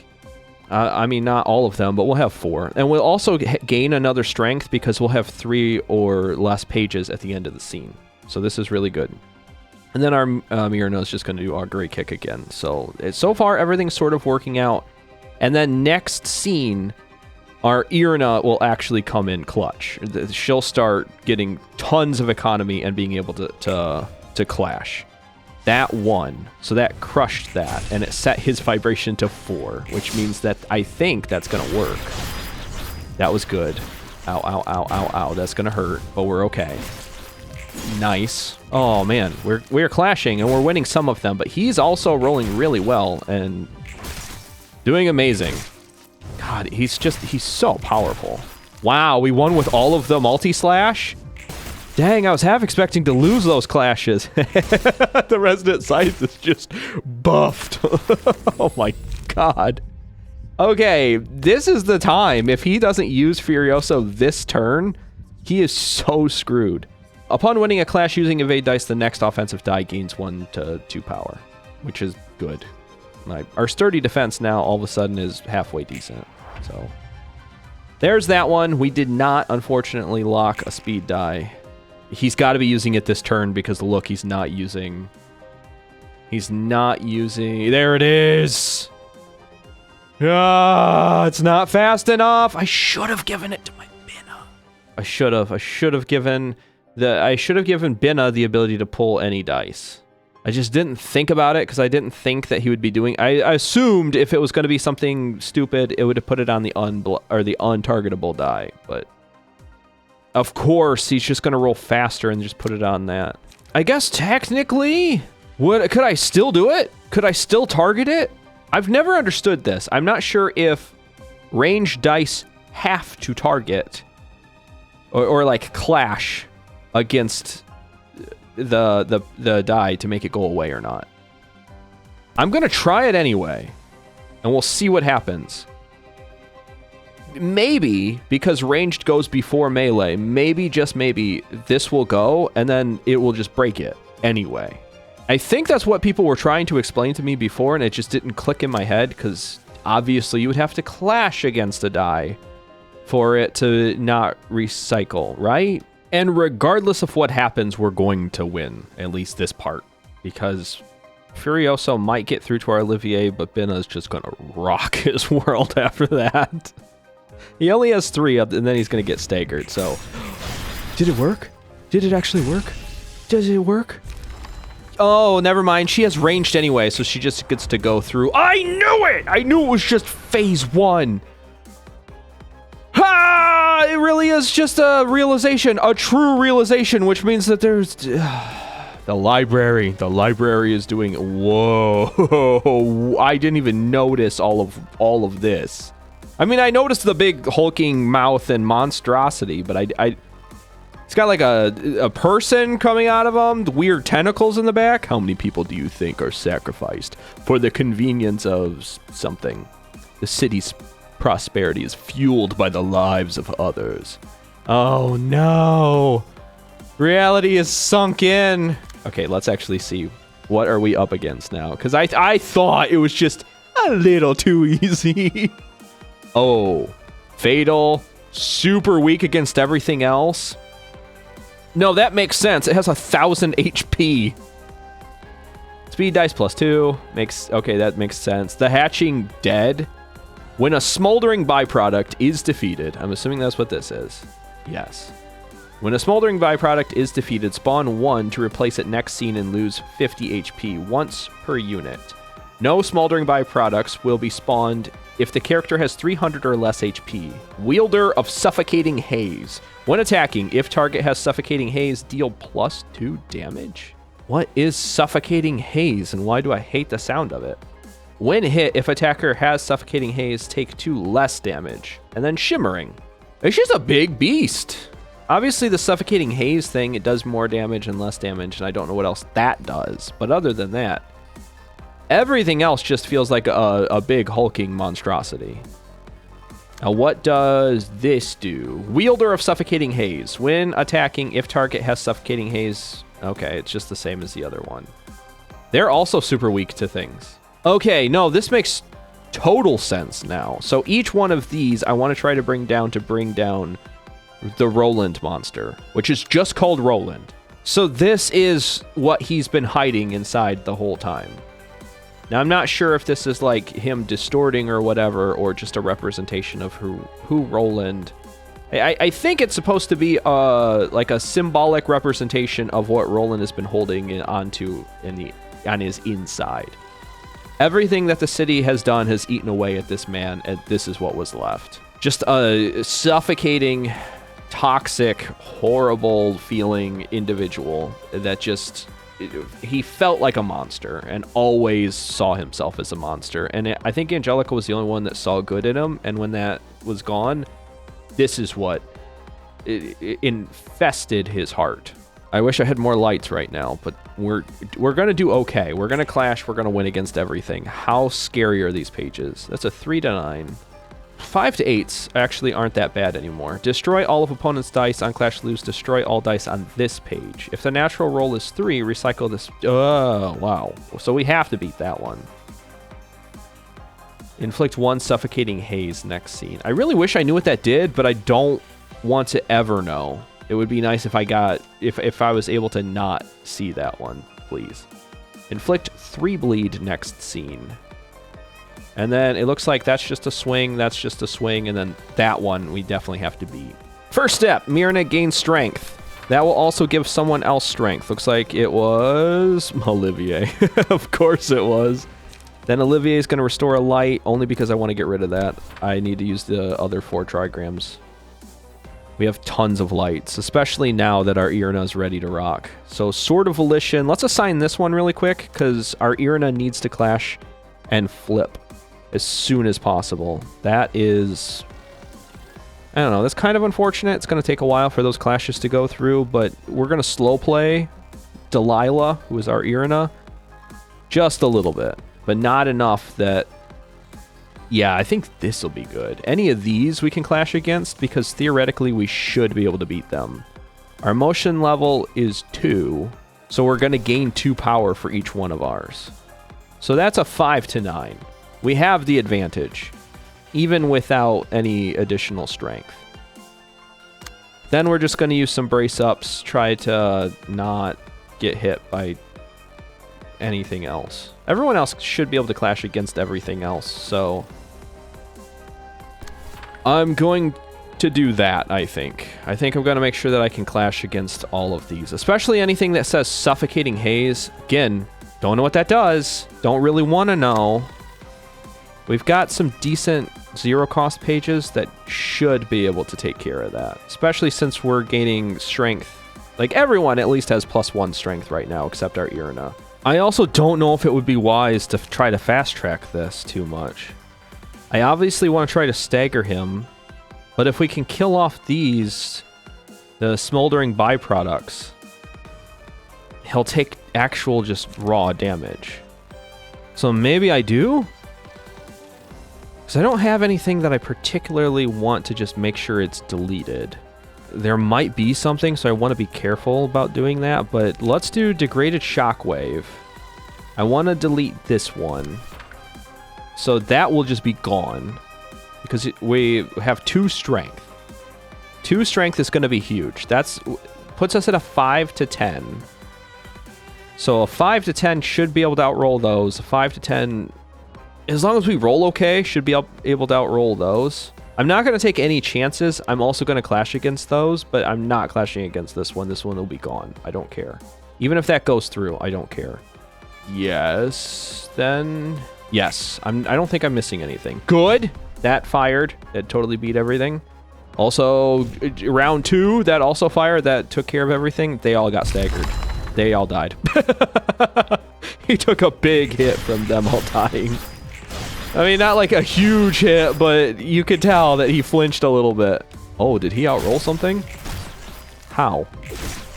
I mean, not all of them, but we'll have 4. And we'll also gain another strength because we'll have 3 or less pages at the end of the scene. So this is really good. And then our Mirna is just going to do augury kick again. So far, everything's sort of working out. And then next scene, our Irina will actually come in clutch. She'll start getting tons of economy and being able to clash. That won. So that crushed that, and it set his vibration to 4, which means that I think that's going to work. That was good. Ow, ow, ow, ow, ow. That's going to hurt, but we're okay. Nice. Oh man, we're clashing and we're winning some of them, but he's also rolling really well and doing amazing. God, he's so powerful. Wow, we won with all of the multi-slash? Dang, I was half expecting to lose those clashes. The resident scythe is just buffed. Oh my god. Okay, this is the time. If he doesn't use Furioso this turn, he is so screwed. Upon winning a clash using evade dice, the next offensive die gains 1 to 2 power, which is good. Our sturdy defense now all of a sudden is halfway decent. So there's that one. We did not, unfortunately, lock a speed die. He's got to be using it this turn because look, he's not using. There it is. Ah, it's not fast enough. I should have given it to my Binna. I should have given Binna the ability to pull any dice. I just didn't think about it because I didn't think that he would be doing. I assumed if it was going to be something stupid, it would have put it on the untargetable die. But of course, he's just going to roll faster and just put it on that. I guess technically, could I still do it? Could I still target it? I've never understood this. I'm not sure if ranged dice have to target or like clash against the die to make it go away or not. I'm gonna try it anyway, and we'll see what happens. Maybe because ranged goes before melee, maybe just maybe this will go and then it will just break it anyway. I think that's what people were trying to explain to me before, and it just didn't click in my head because obviously you would have to clash against a die for it to not recycle, right? And regardless of what happens, we're going to win, at least this part, because Furioso might get through to our Olivier, but Binna is just going to rock his world after that. He only has 3, and then he's going to get staggered, so... Did it work? Did it actually work? Does it work? Oh, never mind. She has ranged anyway, so she just gets to go through. I knew it! I knew it was just phase 1. Ha! It really is just a realization, a true realization, which means that there's... The library is doing... Whoa! I didn't even notice all of this. I mean, I noticed the big hulking mouth and monstrosity, but it's got like a person coming out of them, the weird tentacles in the back. How many people do you think are sacrificed for the convenience of something? The city's prosperity is fueled by the lives of others. Oh no! Reality is sunk in. Okay, let's actually see. What are we up against now? Because I thought it was just a little too easy. Oh, fatal, super weak against everything else. No, that makes sense. It has 1,000 HP. Speed dice +2 that makes sense. The hatching dead. When a smoldering byproduct is defeated, I'm assuming that's what this is. Yes. When a smoldering byproduct is defeated, spawn 1 to replace it next scene and lose 50 HP once per unit. No smoldering byproducts will be spawned if the character has 300 or less HP. Wielder of Suffocating Haze. When attacking, if target has Suffocating Haze, deal +2 damage? What is Suffocating Haze, and why do I hate the sound of it? When hit, if attacker has Suffocating Haze, take 2 less damage. And then Shimmering. It's just a big beast. Obviously, the Suffocating Haze thing, it does more damage and less damage, and I don't know what else that does. But other than that, everything else just feels like a big hulking monstrosity. Now, what does this do? Wielder of Suffocating Haze. When attacking, if target has Suffocating Haze... Okay, it's just the same as the other one. They're also super weak to things. Okay, no, this makes total sense now. So each one of these, I want to try to bring down the Roland monster, which is just called Roland. So this is what he's been hiding inside the whole time. Now, I'm not sure if this is like him distorting or whatever, or just a representation of who Roland... I think it's supposed to be like a symbolic representation of what Roland has been holding onto on his inside. Everything that the city has done has eaten away at this man, and this is what was left. Just a suffocating toxic, horrible feeling individual that just, he felt like a monster and always saw himself as a monster. And I think Angelica was the only one that saw good in him. And when that was gone, this is what it infested his heart. I wish I had more lights right now, but we're gonna do okay. We're gonna clash. We're gonna win against everything. How scary are these pages? That's a 3 to 9. 5 to 8s actually aren't that bad anymore. Destroy all of opponent's dice on Clash Lose. Destroy all dice on this page. If the natural roll is 3, recycle this. Oh, wow. So we have to beat that one. Inflict 1 suffocating haze next scene. I really wish I knew what that did, but I don't want to ever know. It would be nice if I got, if I was able to not see that one, please. Inflict 3 bleed next scene. And then it looks like that's just a swing, that's just a swing, and then that one we definitely have to beat. First step, Mirna gains strength. That will also give someone else strength. Looks like it was Olivier. Of course it was. Then Olivier is going to restore a light, only because I want to get rid of that. I need to use the other 4 trigrams. We have tons of lights, especially now that our Irina is ready to rock. So Sword of Volition, let's assign this one really quick, because our Irina needs to clash and flip as soon as possible. That is, I don't know, that's kind of unfortunate. It's going to take a while for those clashes to go through, but we're going to slow play Delilah, who is our Irina, just a little bit, but not enough that, yeah, I think this will be good. Any of these we can clash against, because theoretically we should be able to beat them. Our emotion level is 2, so we're going to gain 2 power for each one of ours. So that's a 5 to 9. We have the advantage, even without any additional strength. Then we're just going to use some brace ups, try to not get hit by anything else. Everyone else should be able to clash against everything else, so I'm going to do that, I think. I think I'm going to make sure that I can clash against all of these, especially anything that says Suffocating Haze. Again, don't know what that does. Don't really want to know. We've got some decent zero-cost pages that should be able to take care of that, especially since we're gaining strength. Like, everyone at least has +1 strength right now, except our Irina. I also don't know if it would be wise to try to fast-track this too much. I obviously want to try to stagger him, but if we can kill off these, the smoldering byproducts, he'll take actual just raw damage. So maybe I do? Because I don't have anything that I particularly want to just make sure it's deleted. There might be something, so I want to be careful about doing that, but let's do Degraded Shockwave. I want to delete this one. So that will just be gone, because we have 2 strength. 2 strength is going to be huge. That's puts us at a 5 to 10. So a 5 to 10 should be able to outroll those. A 5 to 10, as long as we roll okay, should be able to outroll those. I'm not going to take any chances. I'm also going to clash against those, but I'm not clashing against this one. This one will be gone. I don't care. Even if that goes through, I don't care. Yes, then... Yes, I don't think I'm missing anything. Good. That fired. That totally beat everything. Also, round 2, that also fired. That took care of everything. They all got staggered. They all died. He took a big hit from them all dying. I mean, not like a huge hit, but you could tell that he flinched a little bit. Oh, did he outroll something? How?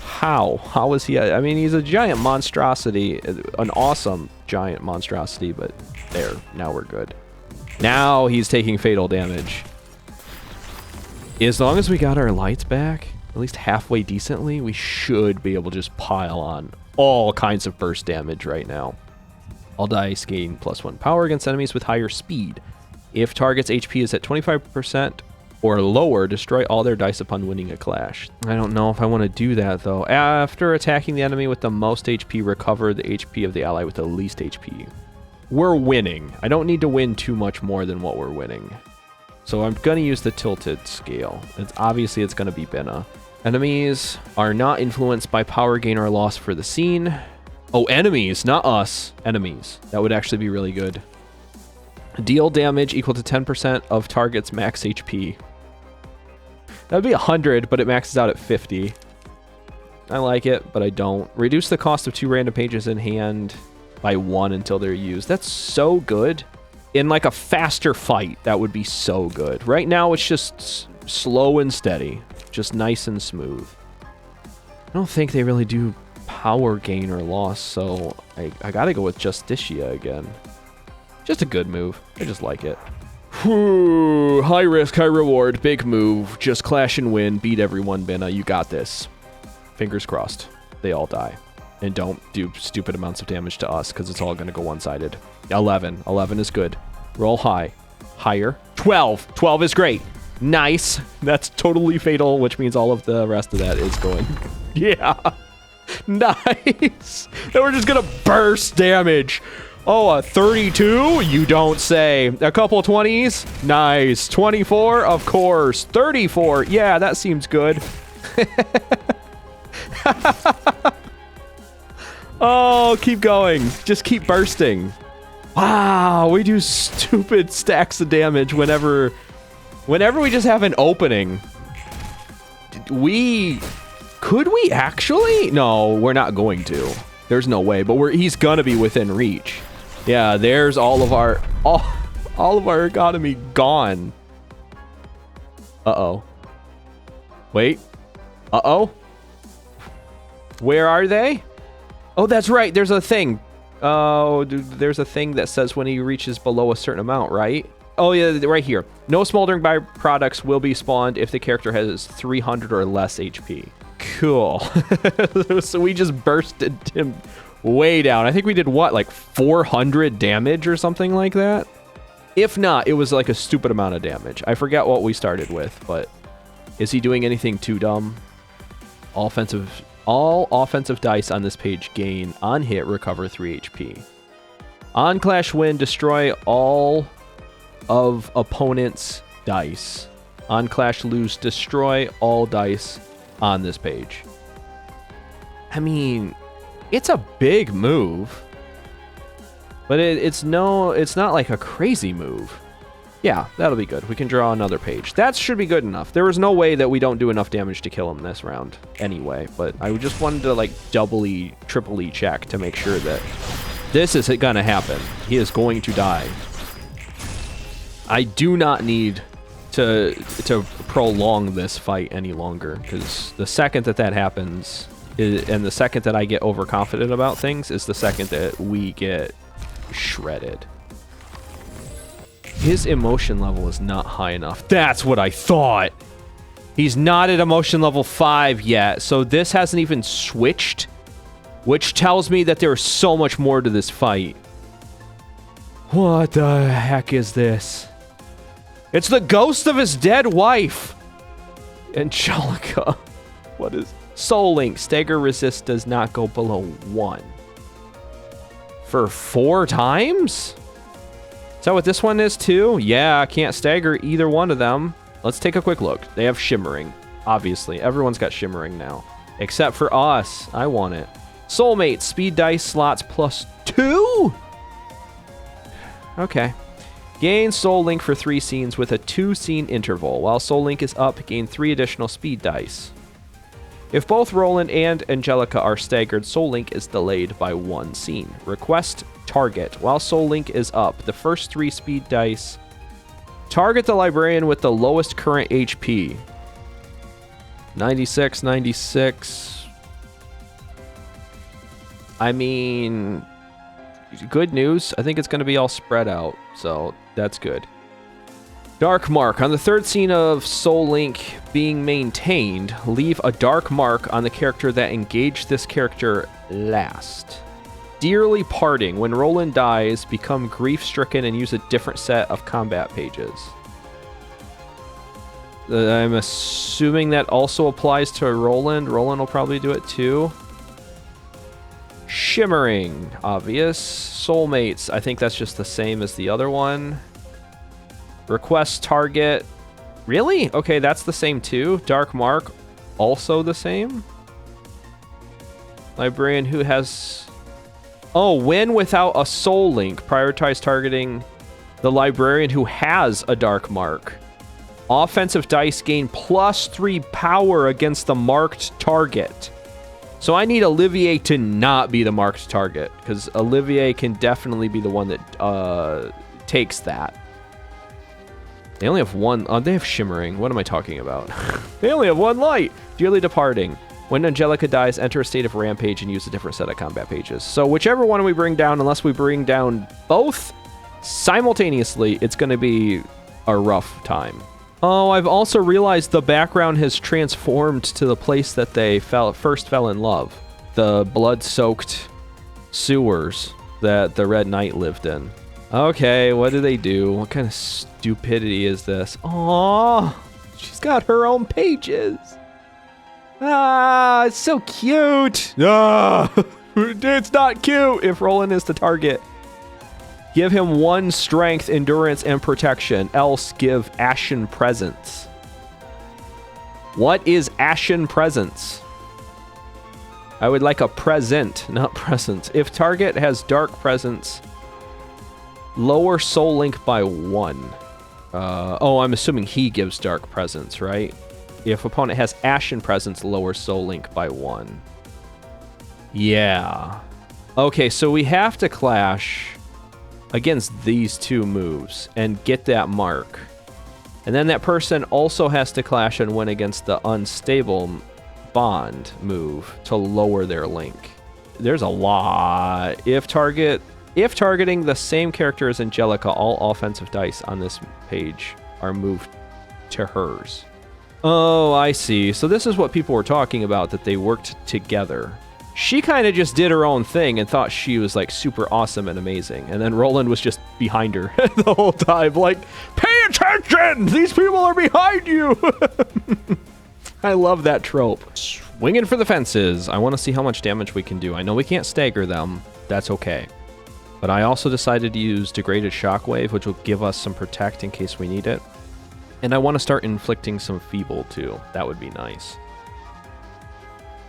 How is he? I mean, he's a giant monstrosity, an awesome giant monstrosity, but there, now we're good. Now he's taking fatal damage. As long as we got our lights back, at least halfway decently, we should be able to just pile on all kinds of burst damage right now. All dice gain +1 power against enemies with higher speed. If target's HP is at 25% or lower, destroy all their dice upon winning a clash. I don't know if I want to do that, though. After attacking the enemy with the most HP, recover the HP of the ally with the least HP. We're winning. I don't need to win too much more than what we're winning. So I'm going to use the tilted scale. Obviously, it's going to be Bina. Enemies are not influenced by power gain or loss for the scene. Oh, enemies, not us. Enemies. That would actually be really good. Deal damage equal to 10% of target's max HP. That'd be 100, but it maxes out at 50. I like it, but I don't. Reduce the cost of 2 random pages in hand by 1 until they're used. That's so good. In like a faster fight, that would be so good. Right now, it's just slow and steady. Just nice and smooth. I don't think they really do power gain or loss, so I gotta go with Justicia again. Just a good move. I just like it. Whew, high risk, high reward, big move. Just clash and win. Beat everyone, Binna. You got this. Fingers crossed. They all die. And don't do stupid amounts of damage to us, because it's all going to go one-sided. 11. 11 is good. Roll high. Higher. 12. 12 is great. Nice. That's totally fatal, which means all of the rest of that is going. Yeah. Nice. Then we're just going to burst damage. Oh, a 32? You don't say. A couple 20s? Nice. 24? Of course. 34? Yeah, that seems good. Oh, keep going. Just keep bursting. Wow, we do stupid stacks of damage whenever we just have an opening. Could we actually? No, we're not going to. There's no way, but he's gonna be within reach. Yeah, there's all of our economy gone. Uh-oh. Wait. Uh-oh. Where are they? Oh, that's right. There's a thing. Oh, there's a thing that says when he reaches below a certain amount, right? Oh, yeah, right here. No smoldering byproducts will be spawned if the character has 300 or less HP. Cool. So we just bursted him way down. I think we did, what, like 400 damage or something like that? If not, it was like a stupid amount of damage. I forget what we started with, but is he doing anything too dumb? All offensive dice on this page gain on hit recover 3 HP. On clash win, destroy all of opponent's dice. On clash lose, destroy all dice on this page. I mean, it's a big move, but it's not like a crazy move. Yeah, that'll be good. We can draw another page. That should be good enough. There was no way that we don't do enough damage to kill him this round anyway, but I just wanted to like doubly, triply check to make sure that this is gonna happen. He is going to die. I do not need to prolong this fight any longer, because the second that happens, and the second that I get overconfident about things, is the second that we get shredded. His emotion level is not high enough. That's what I thought. He's not at emotion level 5 yet, so this hasn't even switched, which tells me that there's so much more to this fight. What the heck is this? It's the ghost of his dead wife. Angelica. What is... Soul Link. Stagger resist does not go below 1. For 4 times? Is that what this one is too? Yeah, I can't stagger either one of them. Let's take a quick look. They have shimmering. Obviously, everyone's got shimmering now. Except for us. I want it. Soulmate, speed dice slots +2? Okay. Gain Soul Link for 3 scenes with a 2-scene interval. While Soul Link is up, gain 3 additional speed dice. If both Roland and Angelica are staggered, Soul Link is delayed by 1 scene. Request target. While Soul Link is up, the first 3 speed dice target the librarian with the lowest current HP. 96, 96. I mean, good news. I think it's going to be all spread out, so that's good. Dark mark. On the 3rd scene of Soul Link being maintained, leave a dark mark on the character that engaged this character last. Dearly parting. When Roland dies, become grief-stricken and use a different set of combat pages. I'm assuming that also applies to Roland. Roland will probably do it too. Shimmering. Obvious. Soulmates. I think that's just the same as the other one. Request target. Really? Okay, that's the same too. Dark mark. Also the same. Librarian who has... Oh, win without a soul link. Prioritize targeting the librarian who has a dark mark. Offensive dice gain +3 power against the marked target. So I need Olivier to not be the marked target, because Olivier can definitely be the one that takes that. They only have one. They have shimmering. What am I talking about? They only have one light. Dearly departing. When Angelica dies, enter a state of rampage and use a different set of combat pages. So whichever one we bring down, unless we bring down both simultaneously, it's going to be a rough time. Oh, I've also realized the background has transformed to the place that they first fell in love. The blood-soaked sewers that the Red Knight lived in. Okay, what do they do? What kind of stupidity is this? Aww, she's got her own pages. Ah, it's so cute. Ah, it's not cute if Roland is the target. Give him 1 strength, endurance, and protection. Else give Ashen Presence. What is Ashen Presence? I would like a present, not presence. If target has Dark Presence, lower Soul Link by 1. Oh, I'm assuming he gives Dark Presence, right? If opponent has Ashen Presence, lower Soul Link by 1. Yeah. Okay, so we have to clash against these 2 moves and get that mark. And then that person also has to clash and win against the unstable bond move to lower their link. There's a lot. If targeting the same character as Angelica, all offensive dice on this page are moved to hers. Oh, I see. So this is what people were talking about, that they worked together. She kind of just did her own thing and thought she was like super awesome and amazing. And then Roland was just behind her the whole time, like, pay attention! These people are behind you! I love that trope. Swinging for the fences. I want to see how much damage we can do. I know we can't stagger them. That's okay. But I also decided to use Degraded Shockwave, which will give us some protect in case we need it. And I want to start inflicting some Feeble too. That would be nice.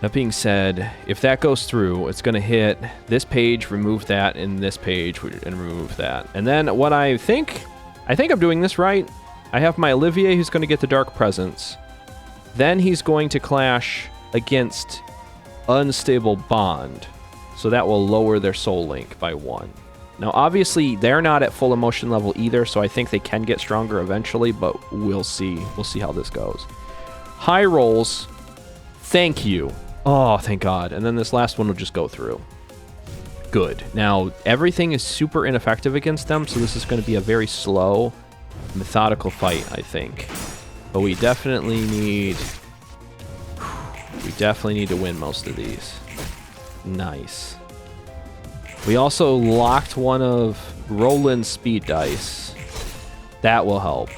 That being said, if that goes through, it's going to hit this page, remove that, and this page, and remove that. And then what I think I'm doing this right. I have my Olivier who's going to get the Dark Presence. Then he's going to clash against Unstable Bond. So that will lower their Soul Link by 1. Now, obviously, they're not at full emotion level either, so I think they can get stronger eventually, but we'll see. We'll see how this goes. High rolls. Thank you. Oh, thank God. And then this last one will just go through. Good. Now, everything is super ineffective against them, so this is going to be a very slow, methodical fight, I think. But we definitely need to win most of these. Nice. We also locked one of Roland's speed dice. That will help.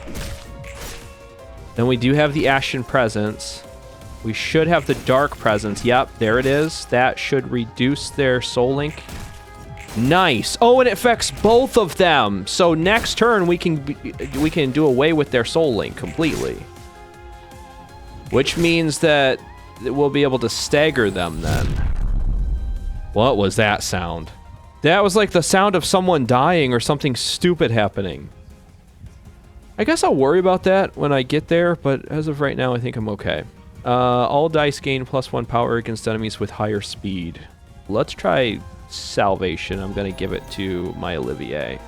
Then we do have the Ashen Presence. We should have the Dark Presence. Yep, there it is. That should reduce their Soul Link. Nice. Oh, and it affects both of them. So next turn we can do away with their Soul Link completely. Which means that we'll be able to stagger them then. What was that sound? That was like the sound of someone dying or something stupid happening. I guess I'll worry about that when I get there, but as of right now, I think I'm okay. All dice gain +1 power against enemies with higher speed. Let's try Salvation. I'm going to give it to my Olivier.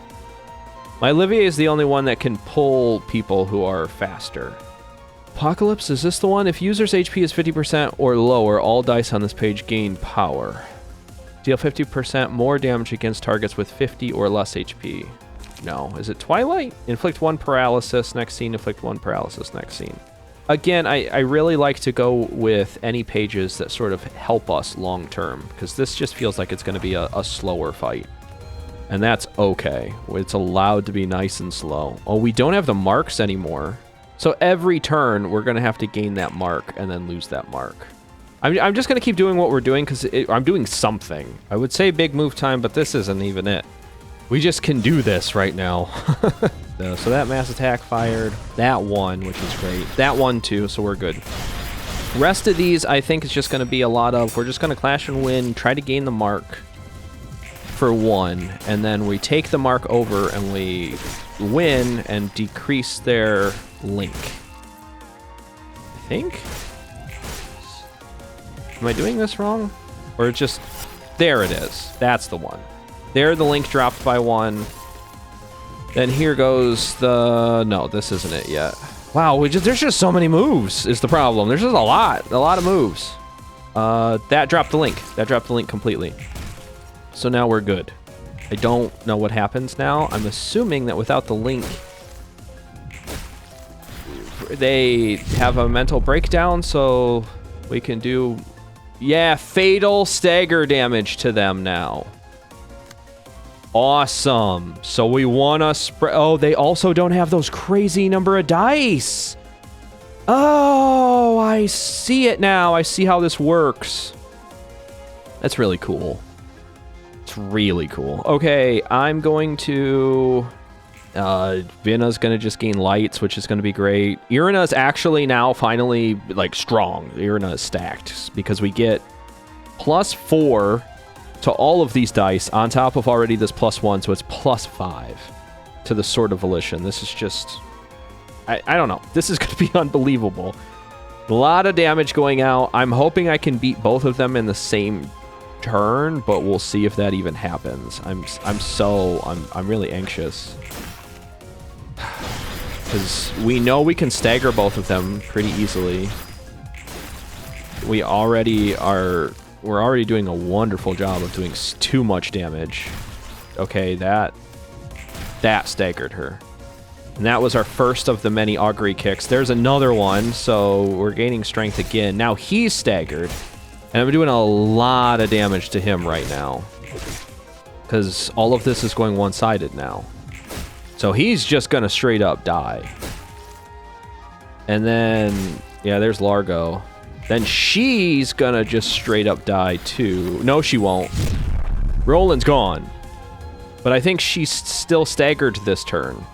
My Olivier is the only one that can pull people who are faster. Apocalypse, is this the one? If user's HP is 50% or lower, all dice on this page gain power. Deal 50% more damage against targets with 50 or less HP. No. Is it Twilight? Inflict 1 paralysis next scene, inflict 1 paralysis next scene. Again, I really like to go with any pages that sort of help us long term, because this just feels like it's going to be a slower fight. And that's okay. It's allowed to be nice and slow. Oh, we don't have the marks anymore. So every turn, we're going to have to gain that mark and then lose that mark. I'm just going to keep doing what we're doing because I'm doing something. I would say big move time, but this isn't even it. We just can do this right now. So that mass attack fired. That one, which is great. That one too, so we're good. Rest of these, I think, is just going to be a lot of, we're just going to clash and win, try to gain the mark for 1, and then we take the mark over and we win and decrease their link. I think? Am I doing this wrong? Or just... There it is. That's the one. There, the link dropped by 1. Then here goes the... No, this isn't it yet. Wow, there's just so many moves is the problem. There's just a lot of moves. That dropped the link. That dropped the link completely. So now we're good. I don't know what happens now. I'm assuming that without the link, they have a mental breakdown, so we can do... Yeah, fatal stagger damage to them now. Awesome. So we want to spread... Oh, they also don't have those crazy number of dice. Oh, I see it now. I see how this works. That's really cool. It's really cool. Okay, I'm going to... Vina's going to just gain lights, which is going to be great. Irina's actually now finally, like, strong. Irina is stacked because we get +4 to all of these dice on top of already this +1, so it's +5 to the Sword of Volition. This is just... I don't know. This is going to be unbelievable. A lot of damage going out. I'm hoping I can beat both of them in the same turn, but we'll see if that even happens. I'm really anxious. Because we know we can stagger both of them pretty easily. We're already doing a wonderful job of doing too much damage. Okay, that staggered her. And that was our first of the many augury kicks. There's another one, so we're gaining strength again. Now he's staggered. And I'm doing a lot of damage to him right now. Because all of this is going one-sided now. So he's just going to straight up die. And then, yeah, there's Largo. Then she's going to just straight up die too. No, she won't. Roland's gone. But I think she's still staggered this turn.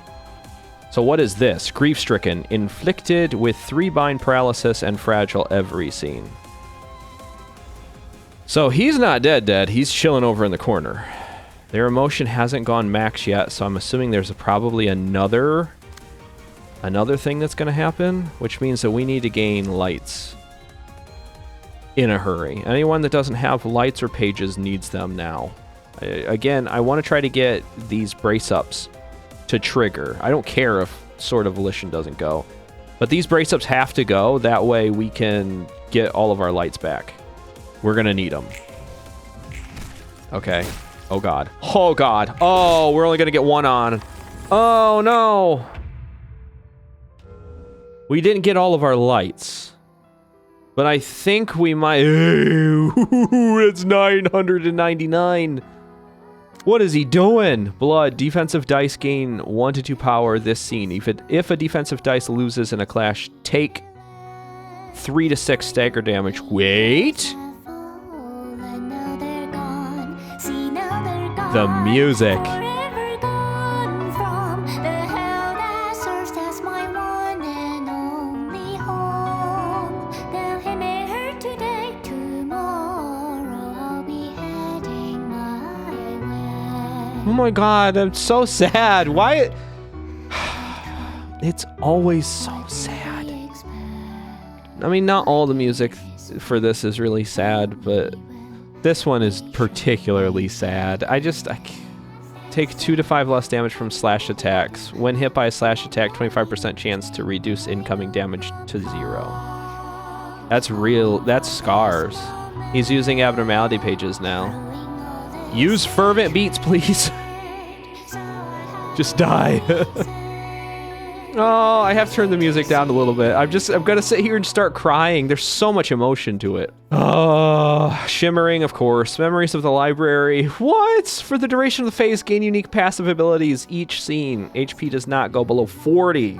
So what is this? Grief-stricken. Inflicted with 3 bind paralysis and fragile every scene. So he's not dead. He's chilling over in the corner. Their emotion hasn't gone max yet, so I'm assuming there's probably another thing that's going to happen, which means that we need to gain lights in a hurry. Anyone that doesn't have lights or pages needs them now. Again, I want to try to get these brace-ups to trigger. I don't care if Sword of Volition doesn't go, but these brace-ups have to go. That way we can get all of our lights back. We're going to need them. Okay. Oh, God. Oh, God. Oh, we're only going to get 1 on. Oh, no. We didn't get all of our lights. But I think we might... It's 999. What is he doing? Blood. Defensive dice gain 1 to 2 power this scene. If a defensive dice loses in a clash, take 3 to 6 stagger damage. Wait. The music. Oh my God, I'm so sad. Why? It's always so sad. I mean, not all the music for this is really sad, but this one is particularly sad. I take 2 to 5 less damage from slash attacks. When hit by a slash attack, 25% chance to reduce incoming damage to 0. That's real. That's scars. He's using abnormality pages now. Use fervent beats, please. Just die. Oh, I have to turn the music down a little bit. I'm gonna sit here and start crying. There's so much emotion to it. Oh, shimmering, of course. Memories of the library. What? For the duration of the phase, gain unique passive abilities each scene. HP does not go below 40.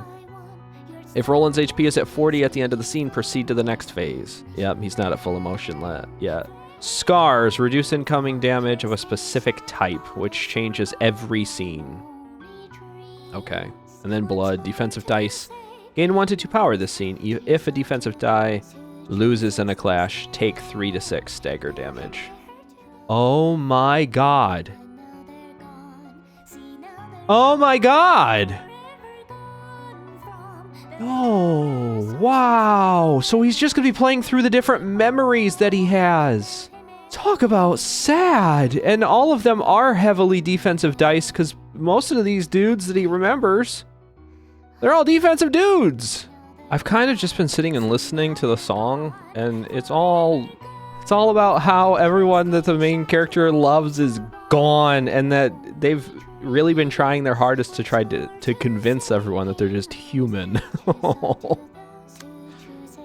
If Roland's HP is at 40 at the end of the scene, proceed to the next phase. Yep, he's not at full emotion yet. Scars. Reduce incoming damage of a specific type, which changes every scene. Okay. And then blood, defensive dice. Gain 1 to 2 power this scene. If a defensive die loses in a clash, take 3 to 6 stagger damage. Oh my God. Oh my God. Oh, wow. So he's just going to be playing through the different memories that he has. Talk about sad. And all of them are heavily defensive dice because most of these dudes that he remembers, they're all defensive dudes. I've kind of just been sitting and listening to the song, and it's all about how everyone that the main character loves is gone, and that they've really been trying their hardest to try to convince everyone that they're just human.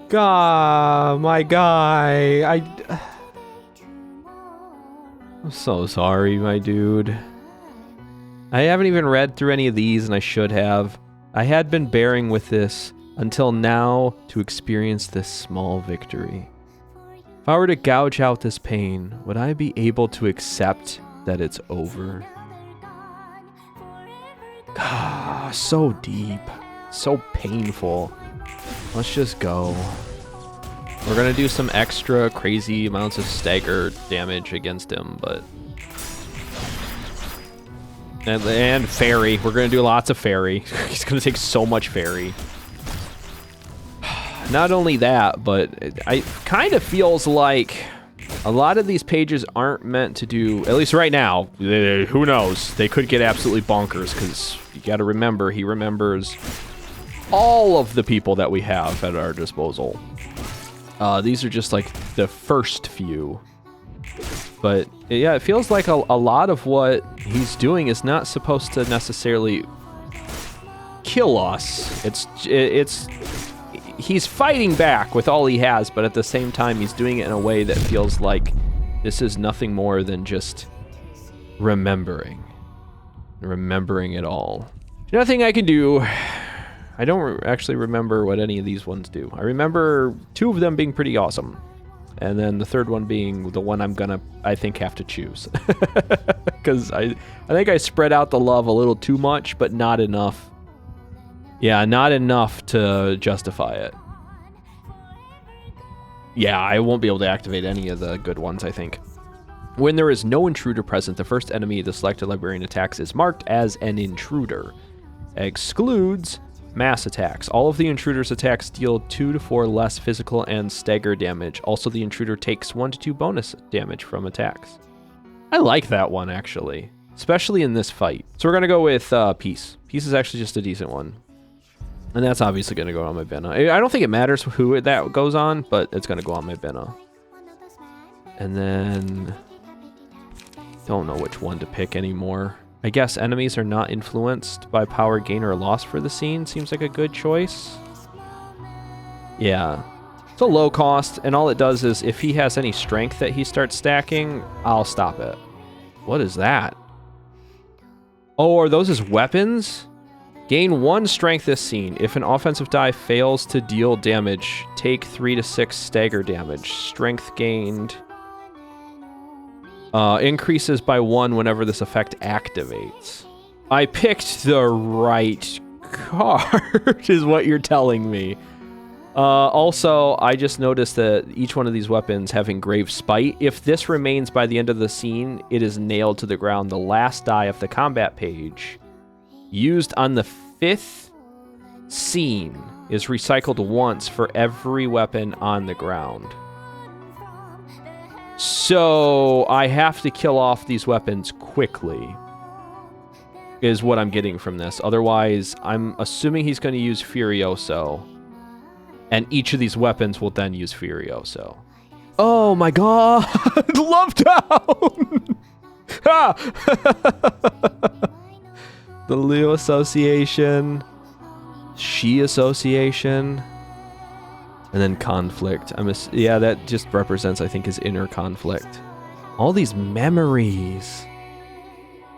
God, my guy, I'm so sorry, my dude. I haven't even read through any of these, and I should have. I had been bearing with this until now to experience this small victory. If I were to gouge out this pain, would I be able to accept that it's over? Ah, so deep, so painful. Let's just go. We're gonna do some extra crazy amounts of stagger damage against him, but... And fairy. We're gonna do lots of fairy. He's gonna take so much fairy. Not only that, but it kind of feels like a lot of these pages aren't meant to do, at least right now, who knows? They could get absolutely bonkers, because you gotta remember, he remembers all of the people that we have at our disposal. These are just like the first few. But yeah, it feels like a lot of what he's doing is not supposed to necessarily kill us. It's he's fighting back with all he has, but at the same time, he's doing it in a way that feels like this is nothing more than just remembering it all. Nothing I can do. I don't actually remember what any of these ones do. I remember 2 of them being pretty awesome. And then the third one being the one I'm gonna, I think, have to choose. Because I think I spread out the love a little too much, but not enough. Yeah, not enough to justify it. Yeah, I won't be able to activate any of the good ones, I think. When there is no intruder present, the first enemy the selected librarian attacks is marked as an intruder. Excludes mass attacks. All of the intruder's attacks deal 2 to 4 less physical and stagger damage. Also, the intruder takes 1 to 2 bonus damage from attacks. I like that one, actually. Especially in this fight. So we're going to go with Peace. Peace is actually just a decent one. And that's obviously going to go on my Benna. I don't think it matters who that goes on, but it's going to go on my Benna. And then... don't know which one to pick anymore. I guess enemies are not influenced by power gain or loss for the scene. Seems like a good choice. Yeah. It's a low cost, and all it does is if he has any strength that he starts stacking, I'll stop it. What is that? Oh, are those his weapons? Gain 1 strength this scene. If an offensive die fails to deal damage, take 3 to 6 stagger damage. Strength gained... increases by 1 whenever this effect activates. I picked the right card, is what you're telling me. Also, I just noticed that each one of these weapons have engraved spite. If this remains by the end of the scene, it is nailed to the ground. The last die of the combat page, used on the 5th scene, is recycled once for every weapon on the ground. So I have to kill off these weapons quickly, is what I'm getting from this. Otherwise, I'm assuming he's going to use Furioso, and each of these weapons will then use Furioso. Oh my god! Love Town! The Leo Association, She Association. And then conflict. Yeah, that just represents, I think, his inner conflict. All these memories.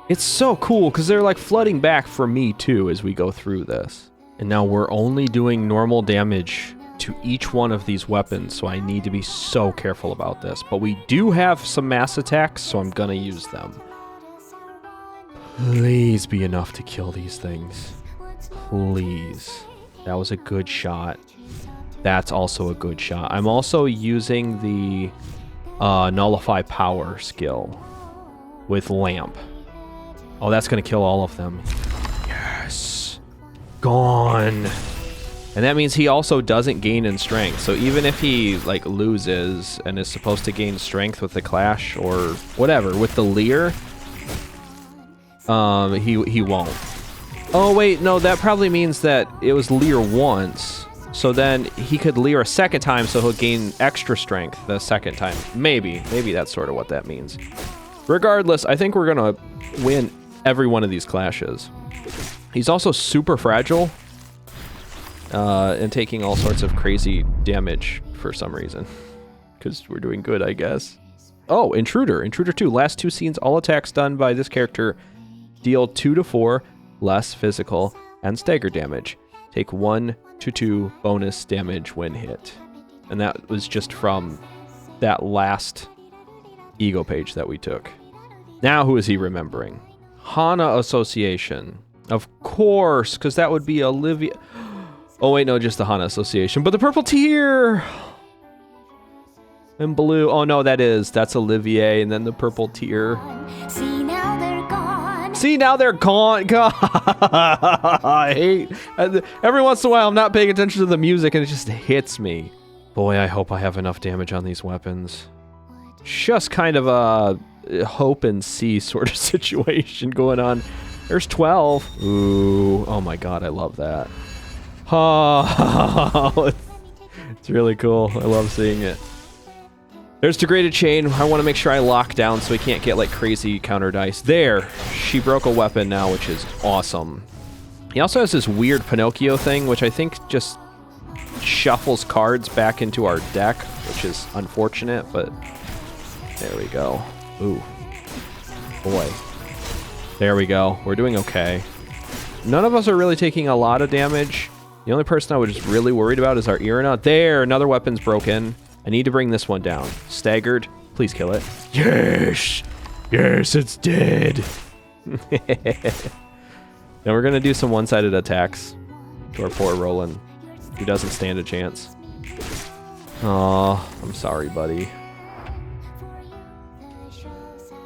It's so cool, because they're like flooding back for me, too, as we go through this. And now we're only doing normal damage to each one of these weapons, so I need to be so careful about this. But we do have some mass attacks, so I'm gonna use them. Please be enough to kill these things. Please. That was a good shot. That's also a good shot. I'm also using the Nullify Power skill with Lamp. Oh, that's going to kill all of them. Yes. Gone. And that means he also doesn't gain in strength. So even if he like loses and is supposed to gain strength with the clash or whatever with the leer, he won't. Oh wait, no, that probably means that it was leer once. So then he could leer a second time, so he'll gain extra strength the second time. Maybe that's sort of what that means. Regardless, I think we're gonna win every one of these clashes. He's also super fragile, and taking all sorts of crazy damage for some reason. Because we're doing good, I guess. Oh, Intruder 2. Last 2 scenes, all attacks done by this character deal 2 to 4 less physical and stagger damage. Take 1 to 2 bonus damage when hit. And that was just from that last ego page that we took. Now who is he remembering? Hana Association. Of course, because that would be Olivia. Oh wait, no, just the Hana Association. But the purple tier! And blue. Oh no, that's Olivier, and then the purple tier. See, now they're gone. See, now they're gone. God, I hate. Every once in a while, I'm not paying attention to the music, and it just hits me. Boy, I hope I have enough damage on these weapons. Just kind of a hope and see sort of situation going on. There's 12. Ooh, oh my God, I love that. Oh, it's really cool. I love seeing it. There's Degraded Chain. I want to make sure I lock down so he can't get like crazy counter dice. There, she broke a weapon now, which is awesome. He also has this weird Pinocchio thing, which I think just shuffles cards back into our deck, which is unfortunate, but there we go. Ooh, boy. There we go. We're doing okay. None of us are really taking a lot of damage. The only person I was really worried about is our RUINA. There, another weapon's broken. I need to bring this one down. Staggered. Please kill it. Yes! Yes, it's dead! Now we're going to do some one-sided attacks to our poor Roland, who doesn't stand a chance. Aw, I'm sorry, buddy.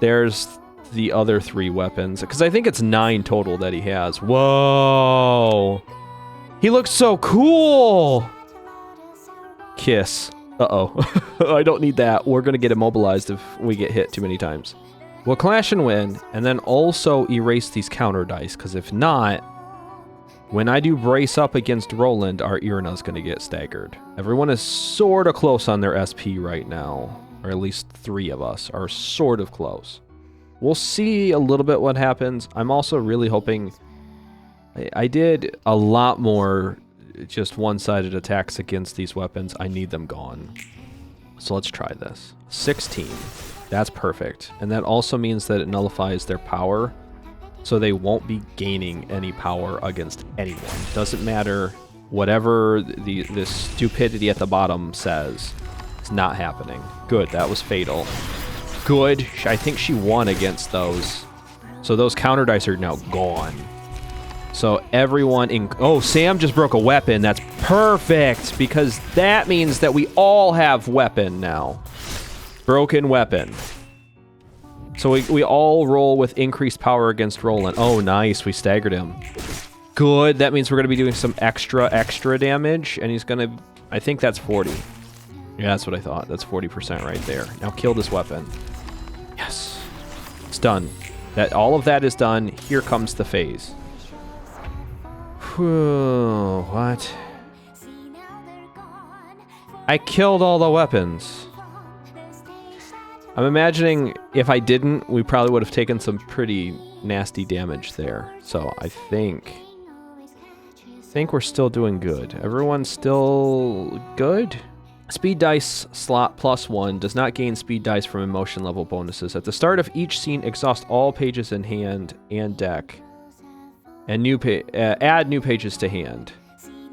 There's the other 3 weapons, because I think it's 9 total that he has. Whoa! He looks so cool! Kiss. Uh-oh. I don't need that. We're going to get immobilized if we get hit too many times. We'll clash and win, and then also erase these counter dice, because if not, when I do brace up against Roland, our RUINA's going to get staggered. Everyone is sort of close on their SP right now, or at least 3 of us are sort of close. We'll see a little bit what happens. I'm also really hoping... I did a lot more just one-sided attacks against these weapons. I need them gone. So let's try this. 16. That's perfect. And that also means that it nullifies their power, so they won't be gaining any power against anyone. Doesn't matter whatever this stupidity at the bottom says. It's not happening. Good, that was fatal. Good. I think she won against those. So those counter dice are now gone. So everyone in... Oh, Sam just broke a weapon. That's perfect, because that means that we all have weapon now. Broken weapon. So we all roll with increased power against Roland. Oh, nice. We staggered him. Good. That means we're going to be doing some extra damage, and he's going to... I think that's 40. Yeah, that's what I thought. That's 40% right there. Now kill this weapon. Yes. It's done. All of that is done. Here comes the phase. Whew, what? I killed all the weapons. I'm imagining if I didn't, we probably would have taken some pretty nasty damage there. So I think we're still doing good. Everyone's still good? Speed dice slot +1 does not gain speed dice from emotion level bonuses. At the start of each scene, exhaust all pages in hand and deck. And add new pages to hand.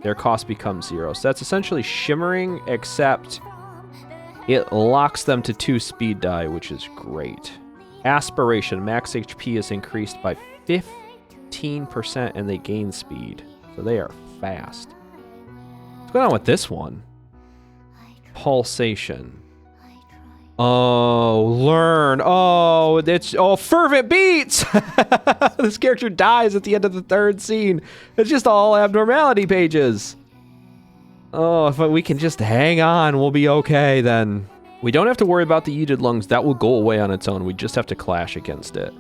Their cost becomes 0. So that's essentially shimmering, except it locks them to 2 speed die, which is great. Aspiration, max HP is increased by 15% and they gain speed. So they are fast. What's going on with this one? Pulsation. Oh, learn. Oh, fervent beats. This character dies at the end of the 3rd scene. It's just all abnormality pages. Oh, if we can just hang on, we'll be okay then. We don't have to worry about the Yeeted Lungs. That will go away on its own. We just have to clash against it.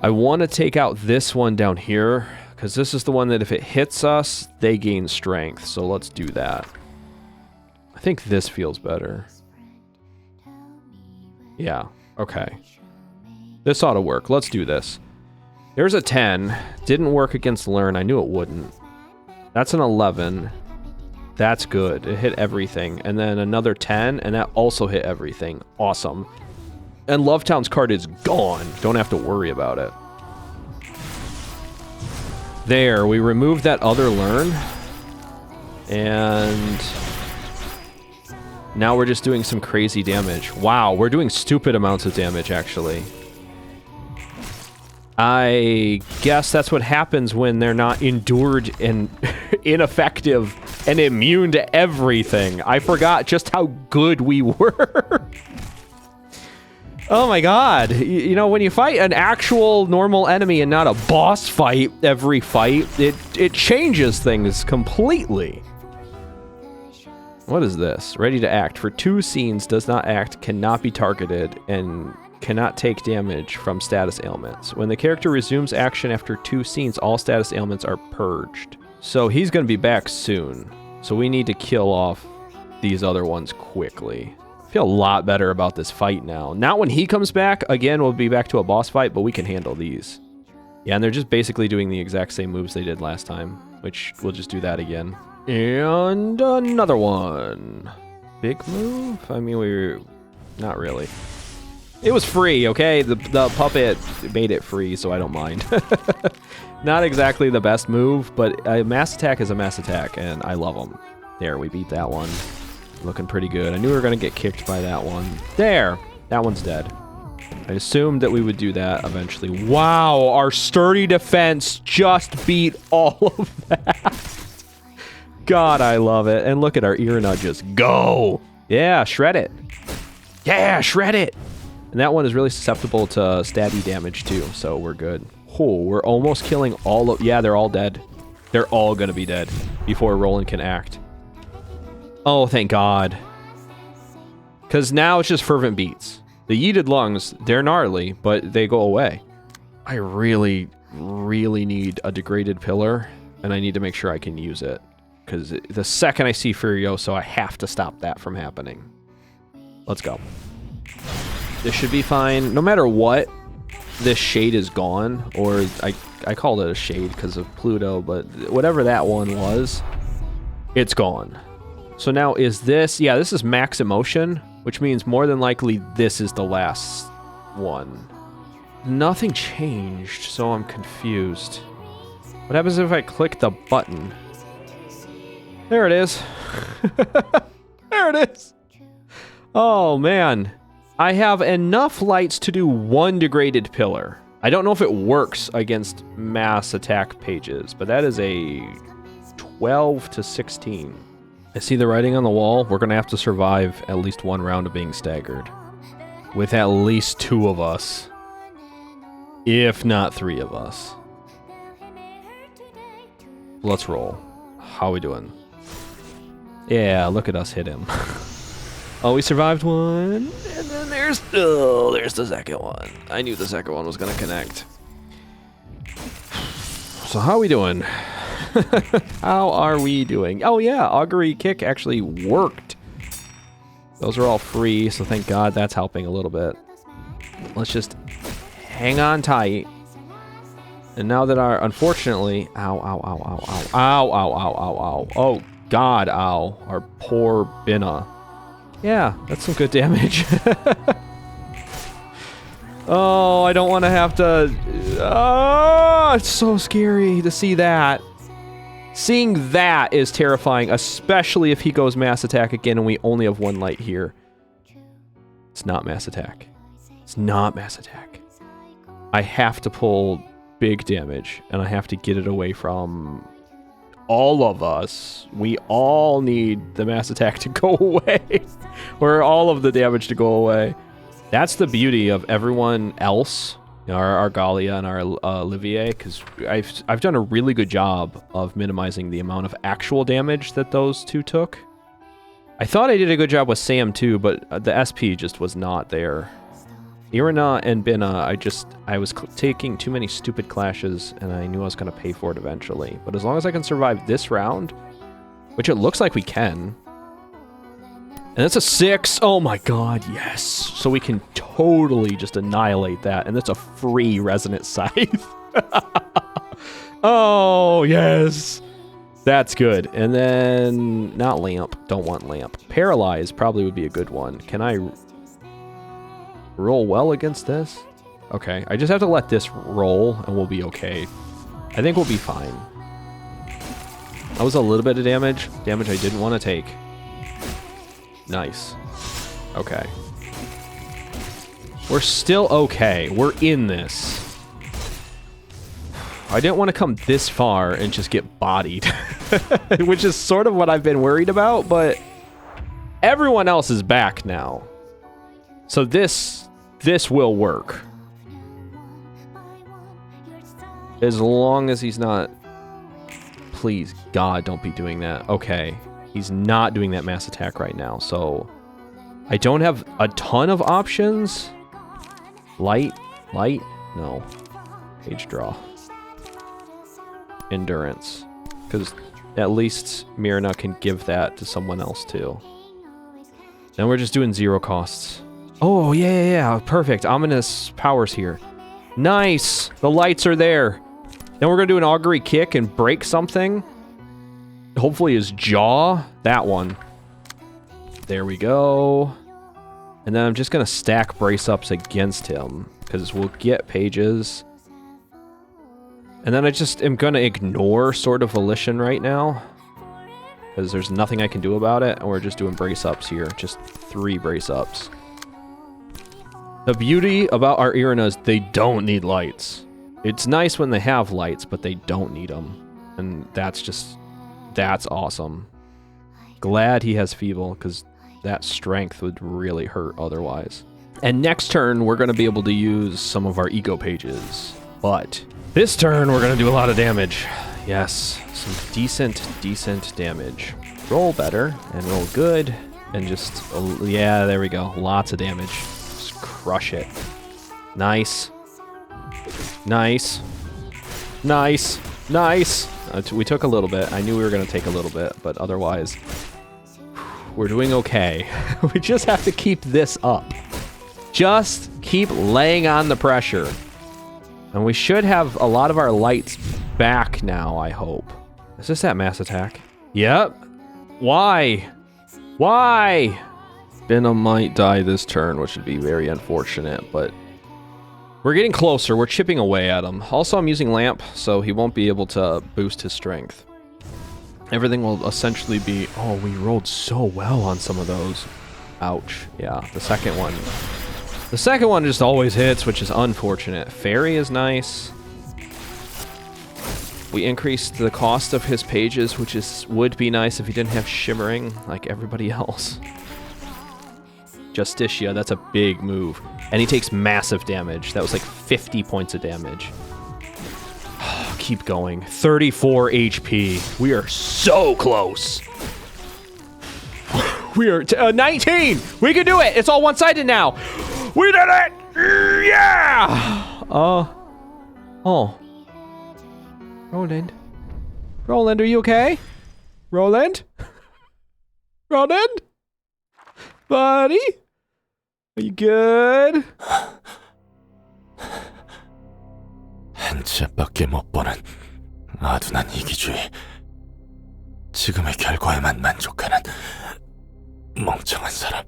I want to take out this one down here, because this is the one that if it hits us, they gain strength. So let's do that. I think this feels better. Yeah, okay. This ought to work. Let's do this. There's a 10. Didn't work against Learn. I knew it wouldn't. That's an 11. That's good. It hit everything. And then another 10, and that also hit everything. Awesome. And Lovetown's card is gone. Don't have to worry about it. There, we removed that other Learn. And now we're just doing some crazy damage. Wow, we're doing stupid amounts of damage, actually. I guess that's what happens when they're not endured and ineffective and immune to everything. I forgot just how good we were. Oh my god. You know, when you fight an actual normal enemy and not a boss fight every fight, it changes things completely. What is this? Ready to act. For 2 scenes, does not act, cannot be targeted, and cannot take damage from status ailments. When the character resumes action after 2 scenes, all status ailments are purged. So he's going to be back soon. So we need to kill off these other ones quickly. I feel a lot better about this fight now. Not when he comes back. Again, we'll be back to a boss fight, but we can handle these. Yeah, and they're just basically doing the exact same moves they did last time, which we'll just do that again. And another one. Big move? I mean, we're not really. It was free, okay? The puppet made it free, so I don't mind. Not exactly the best move, but a mass attack is a mass attack, and I love them. There, we beat that one. Looking pretty good. I knew we were going to get kicked by that one. There! That one's dead. I assumed that we would do that eventually. Wow, our sturdy defense just beat all of that. God, I love it. And look at our Irina just go! Yeah, shred it. Yeah, shred it! And that one is really susceptible to stabby damage too, so we're good. Oh, we're almost killing all of... Yeah, they're all dead. They're all gonna be dead before Roland can act. Oh, thank God. Because now it's just fervent beats. The Yeeted Lungs, they're gnarly, but they go away. I really, really need a degraded pillar, and I need to make sure I can use it. Because the second I see Furioso, I have to stop that from happening. Let's go. This should be fine. No matter what, this shade is gone. Or I called it a shade because of Pluto, but whatever that one was, it's gone. So now is this... Yeah, this is max emotion, which means more than likely this is the last one. Nothing changed, so I'm confused. What happens if I click the button? There it is. There it is. Oh, man. I have enough lights to do 1 degraded pillar. I don't know if it works against mass attack pages, but that is a 12 to 16. I see the writing on the wall. We're going to have to survive at least 1 round of being staggered. With at least 2 of us. If not 3 of us. Let's roll. How are we doing? Yeah, look at us hit him. Oh, we survived 1. And then there's the second one. I knew the second one was going to connect. So how are we doing? How are we doing? Oh yeah, Augury Kick actually worked. Those are all free, so thank God that's helping a little bit. Let's just hang on tight. And now that our, unfortunately, ow, ow, ow, ow, ow, ow, ow, ow, ow, ow. Oh God, ow, our poor Binna. Yeah, that's some good damage. Oh, I don't want to have to... Oh, it's so scary to see that. Seeing that is terrifying, especially if he goes mass attack again and we only have 1 light here. It's not mass attack. It's not mass attack. I have to pull big damage, and I have to get it away from all of us. We all need the mass attack to go away. Or all of the damage to go away. That's the beauty of everyone else. our Galia and our Olivier, because I've done a really good job of minimizing the amount of actual damage that those two took. I thought I did a good job with Sam too, but the SP just was not there. Irina and Bina, I was taking too many stupid clashes, and I knew I was going to pay for it eventually. But as long as I can survive this round, which it looks like we can. And that's a 6. Oh my god, yes. So we can totally just annihilate that. And that's a free Resonant Scythe. Oh, yes. That's good. And then, not Lamp. Don't want Lamp. Paralyze probably would be a good one. Can I roll well against this? Okay, I just have to let this roll and we'll be okay. I think we'll be fine. That was a little bit of damage. Damage I didn't want to take. Nice. Okay. We're still okay. We're in this. I didn't want to come this far and just get bodied. Which is sort of what I've been worried about, but everyone else is back now. So this will work. As long as he's not... Please, God, don't be doing that. Okay. He's not doing that mass attack right now, so... I don't have a ton of options. Light? No. Page draw. Endurance. Because at least Myrna can give that to someone else too. Then we're just doing 0 costs. Oh, yeah. Perfect. Ominous powers here. Nice! The lights are there. Then we're going to do an augury kick and break something. Hopefully his jaw. That one. There we go. And then I'm just going to stack brace-ups against him, because we'll get pages. And then I just am going to ignore Sword of Volition right now, because there's nothing I can do about it, and we're just doing brace-ups here. Just 3 brace-ups. The beauty about our Irinas, they don't need lights. It's nice when they have lights, but they don't need them. And that's awesome. Glad he has Feeble, because that strength would really hurt otherwise. And next turn, we're going to be able to use some of our ego pages. But this turn, we're going to do a lot of damage. Yes, some decent damage. Roll better, and roll good, and just, yeah, there we go. Lots of damage. Just crush it. Nice. We took a little bit. I knew we were going to take a little bit, but otherwise, we're doing okay. We just have to keep this up. Just keep laying on the pressure. And we should have a lot of our lights back now, I hope. Is this that mass attack? Yep. Why? Bina might die this turn, which would be very unfortunate, but we're getting closer. We're chipping away at him. Also, I'm using Lamp, so he won't be able to boost his strength. Everything will essentially be... Oh, we rolled so well on some of those. Ouch. Yeah, the second one. The second one just always hits, which is unfortunate. Fairy is nice. We increased the cost of his pages, which would be nice if he didn't have Shimmering like everybody else. Justicia, that's a big move. And he takes massive damage. That was like 50 points of damage. Keep going. 34 HP. We are so close. We are 19. We can do it. It's all one-sided now. We did it. Yeah. Oh. Roland, are you okay? Roland? Buddy? Are you good? 한 채밖에 못 보는 아둔한 이기주의. 지금의 결과에만 만족하는 멍청한 사람.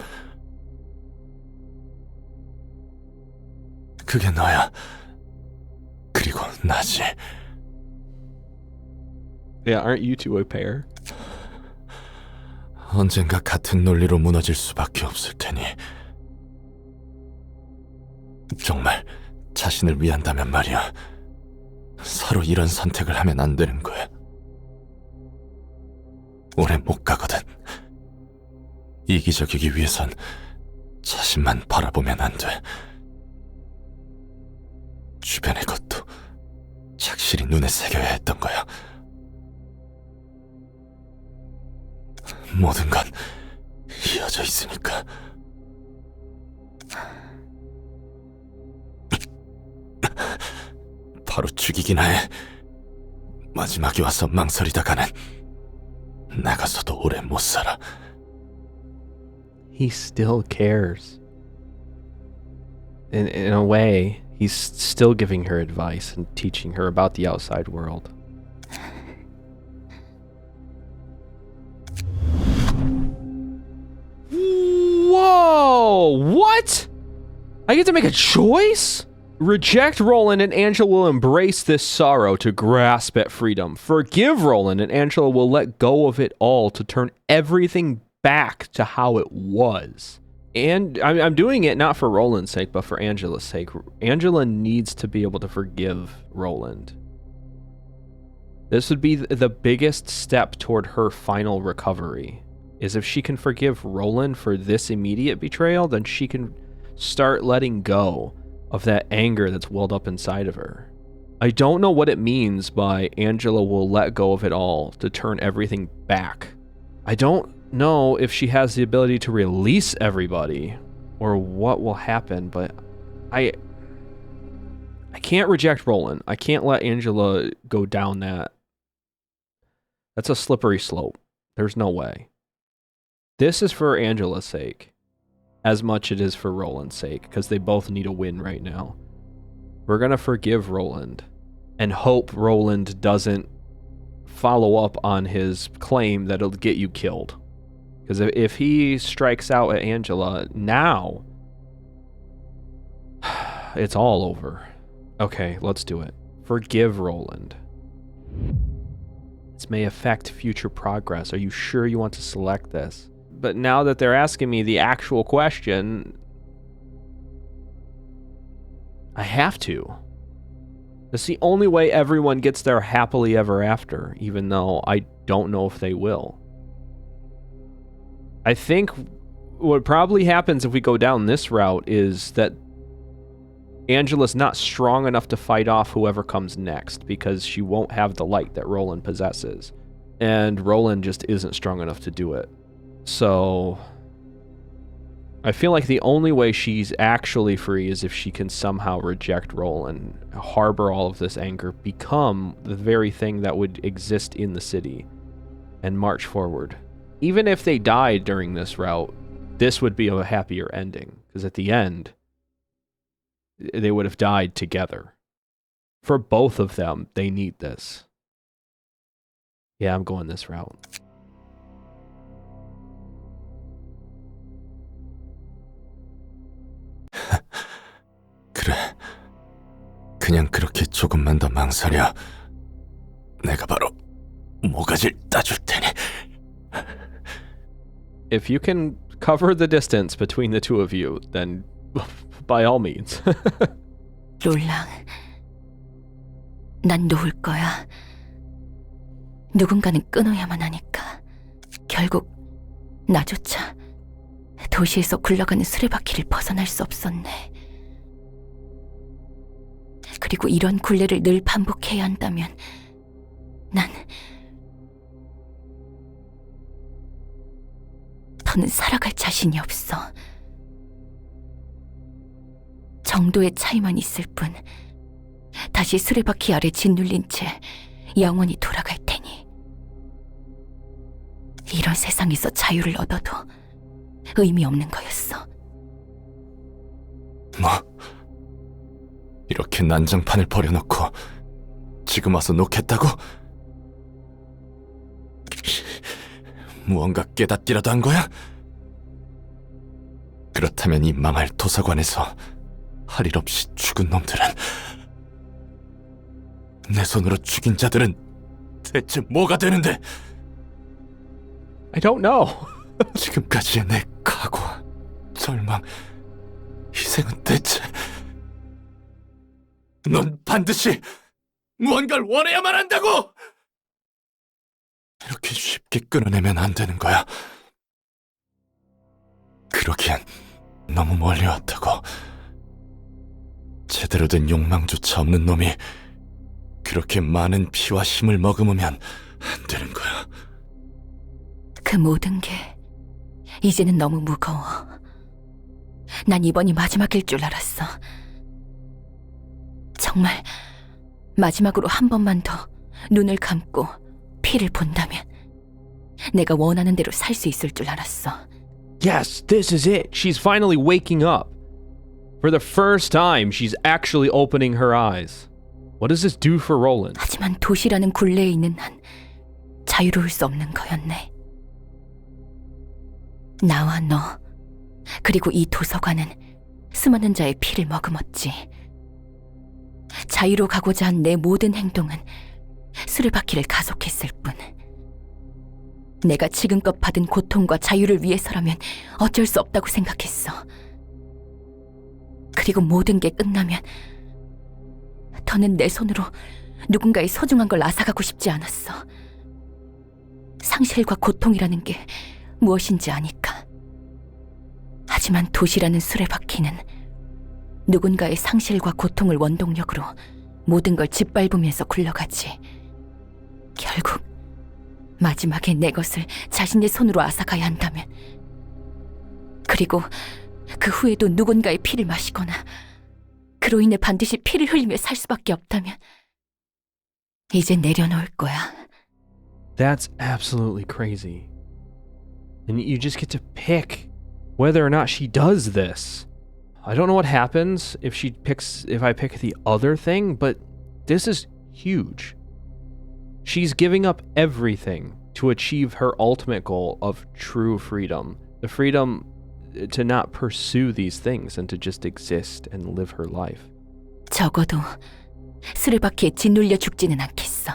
그게 너야. 그리고 나지. Yeah, aren't you two a pair? 언젠가 같은 논리로 무너질 수밖에 없을 테니. 정말 자신을 위한다면 말이야. 서로 이런 선택을 하면 안 되는 거야. 오래 못 가거든. 이기적이기 위해선 자신만 바라보면 안 돼. 주변의 것도 착실히 눈에 새겨야 했던 거야. 모든 건 이어져 있으니까. 바로 죽이긴 해. 마지막에 와서 망설이다가는 나가서도 오래 못 살아. He still cares. In a way, he's still giving her advice and teaching her about the outside world. Whoa! What? I get to make a choice? Reject Roland and Angela will embrace this sorrow to grasp at freedom. Forgive Roland and Angela will let go of it all to turn everything back to how it was. And I'm doing it not for Roland's sake, but for Angela's sake. Angela needs to be able to forgive Roland. This would be the biggest step toward her final recovery, is if she can forgive Roland for this immediate betrayal, then she can start letting go of that anger that's welled up inside of her. I don't know what it means by Angela will let go of it all to turn everything back. I don't know if she has the ability to release everybody or what will happen, but I can't reject Roland. I can't let Angela go down that. That's a slippery slope. There's no way. This is for Angela's sake as much it is for Roland's sake, because they both need a win right now. We're gonna forgive Roland and hope Roland doesn't follow up on his claim that it'll get you killed. Because if he strikes out at Angela now, it's all over. Okay, let's do it. Forgive Roland. This may affect future progress. Are you sure you want to select this? But now that they're asking me the actual question, I have to. It's the only way everyone gets their happily ever after, even though I don't know if they will. I think what probably happens if we go down this route is that Angela's not strong enough to fight off whoever comes next because she won't have the light that Roland possesses. And Roland just isn't strong enough to do it. So I feel like the only way she's actually free is if she can somehow reject Roland, harbor all of this anger, become the very thing that would exist in the city, and march forward. Even if they died during this route, this would be a happier ending, because at the end, they would have died together. For both of them, they need this. Yeah, I'm going this route. 그래, 그냥 그렇게 조금만 더 망설여. 내가 바로 모가지를 따줄 테니. If you can cover the distance between the two of you, then by all means. 롤랑, 난 놓을 거야. 누군가는 끊어야만 하니까. 결국 나조차 도시에서 굴러가는 수레바퀴를 벗어날 수 없었네. 그리고 이런 굴레를 늘 반복해야 한다면 난 더는 살아갈 자신이 없어. 정도의 차이만 있을 뿐 다시 수레바퀴 아래 짓눌린 채 영원히 돌아갈 테니. 이런 세상에서 자유를 얻어도 의미 없는 거였어. 뭐? 이렇게 난장판을 버려놓고 지금 와서 놓겠다고? 무언가 깨닫기라도 한 거야? 그렇다면 이 망할 도서관에서 할 일 없이 죽은 놈들은, 내 손으로 죽인 자들은 대체 뭐가 되는데? I don't know. 지금까지의 내 각오, 절망, 희생은 대체... 넌 반드시 무언가를 원해야만 한다고! 이렇게 쉽게 끊어내면 안 되는 거야. 그러기엔 너무 멀리 왔다고. 제대로 된 욕망조차 없는 놈이 그렇게 많은 피와 힘을 머금으면 안 되는 거야. 그 모든 게 이제는 너무 무거워. 난 이번이 마지막일 줄 알았어. 정말 마지막으로 한 번만 더 눈을 감고 피를 본다면 내가 원하는 대로 살 수 있을 줄 알았어. Yes, this is it. She's finally waking up. For the first time, she's actually opening her eyes. What does this do for Roland? 하지만 도시라는 굴레에 있는 한 자유로울 수 없는 거였네. 나와 너, 그리고 이 도서관은 수많은 자의 피를 머금었지. 자유로 가고자 한 내 모든 행동은 수레바퀴를 가속했을 뿐. 내가 지금껏 받은 고통과 자유를 위해서라면 어쩔 수 없다고 생각했어. 그리고 모든 게 끝나면 더는 내 손으로 누군가의 소중한 걸 앗아가고 싶지 않았어. 상실과 고통이라는 게 무엇인지 아니까. 하지만 도시라는 수레바퀴는 누군가의 상실과 고통을 원동력으로 모든 걸 짓밟으면서 굴러가지. 결국 마지막에 내 것을 자신의 손으로 앗아가야 한다면, 그리고 그 후에도 누군가의 피를 마시거나 그로 인해 반드시 피를 흘리며 살 수밖에 없다면 이제 내려놓을 거야. That's absolutely crazy. And you just get to pick whether or not she does this. I don't know what happens if I pick the other thing, but this is huge. She's giving up everything to achieve her ultimate goal of true freedom. The freedom to not pursue these things and to just exist and live her life. 적어도 수레바퀴에 짓눌려 죽지는 않겠어.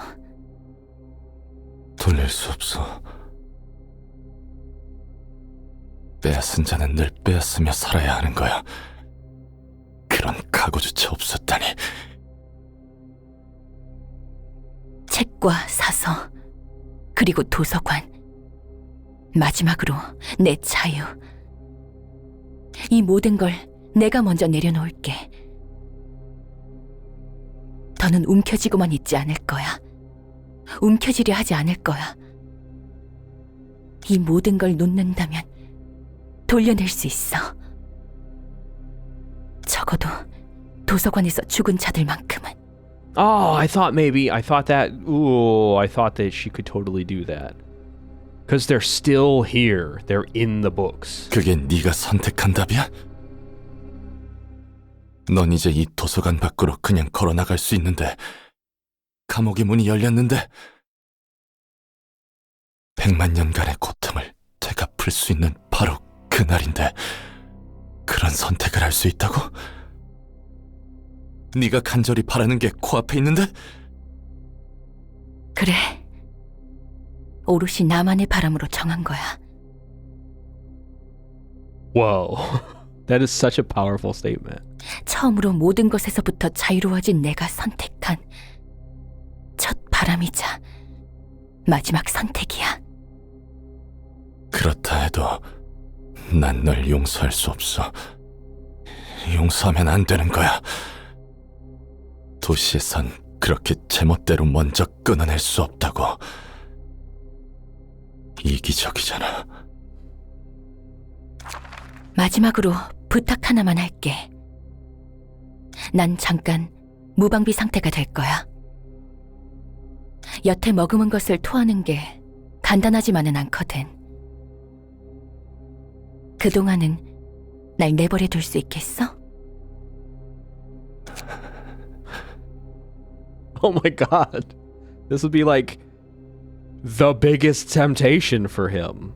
돌릴 수 없어. 빼앗은 자는 늘 빼앗으며 살아야 하는 거야. 그런 각오조차 없었다니. 책과 사서, 그리고 도서관, 마지막으로 내 자유. 이 모든 걸 내가 먼저 내려놓을게. 더는 움켜쥐고만 있지 않을 거야. 움켜쥐려 하지 않을 거야. 이 모든 걸 놓는다면 돌려낼 수 있어. 적어도 도서관에서 죽은 자들만큼은. Oh, I thought that she could totally do that. Because they're still here. They're in the books. 그게 네가 선택한 답이야? 넌 이제 이 도서관 밖으로 그냥 걸어나갈 수 있는데, 감옥의 문이 열렸는데 100만 년간의 고통을 되갚을 수 있는 바로 그날인데 그런 선택을 할 수 있다고? 네가 간절히 바라는 게 코앞에 있는데? 그래. 오롯이 나만의 바람으로 정한 거야. Whoa. That is such a powerful statement. 처음으로 모든 것에서부터 자유로워진 내가 선택한 첫 바람이자 마지막 선택이야. 그렇다 해도 난 널 용서할 수 없어. 용서하면 안 되는 거야. 도시에선 그렇게 제멋대로 먼저 끊어낼 수 없다고. 이기적이잖아. 마지막으로 부탁 하나만 할게. 난 잠깐 무방비 상태가 될 거야. 여태 머금은 것을 토하는 게 간단하지만은 않거든. 그동안은 날 내버려 둘 수 있겠어? Oh my god. This would be like the biggest temptation for him.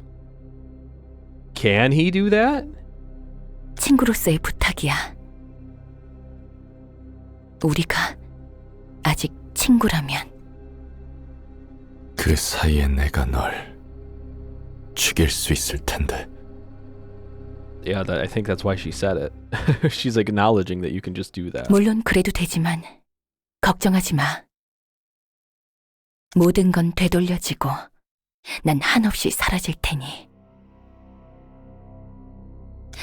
Can he do that? 친구로서의 부탁이야. 우리가 아직 친구라면. 그 사이에 내가 널 죽일 수 있을 텐데. Yeah, I think that's why she said it. She's like acknowledging that you can just do that. 물론 그래도 되지만 걱정하지 마. 모든 건 되돌려지고 난 한없이 사라질 테니.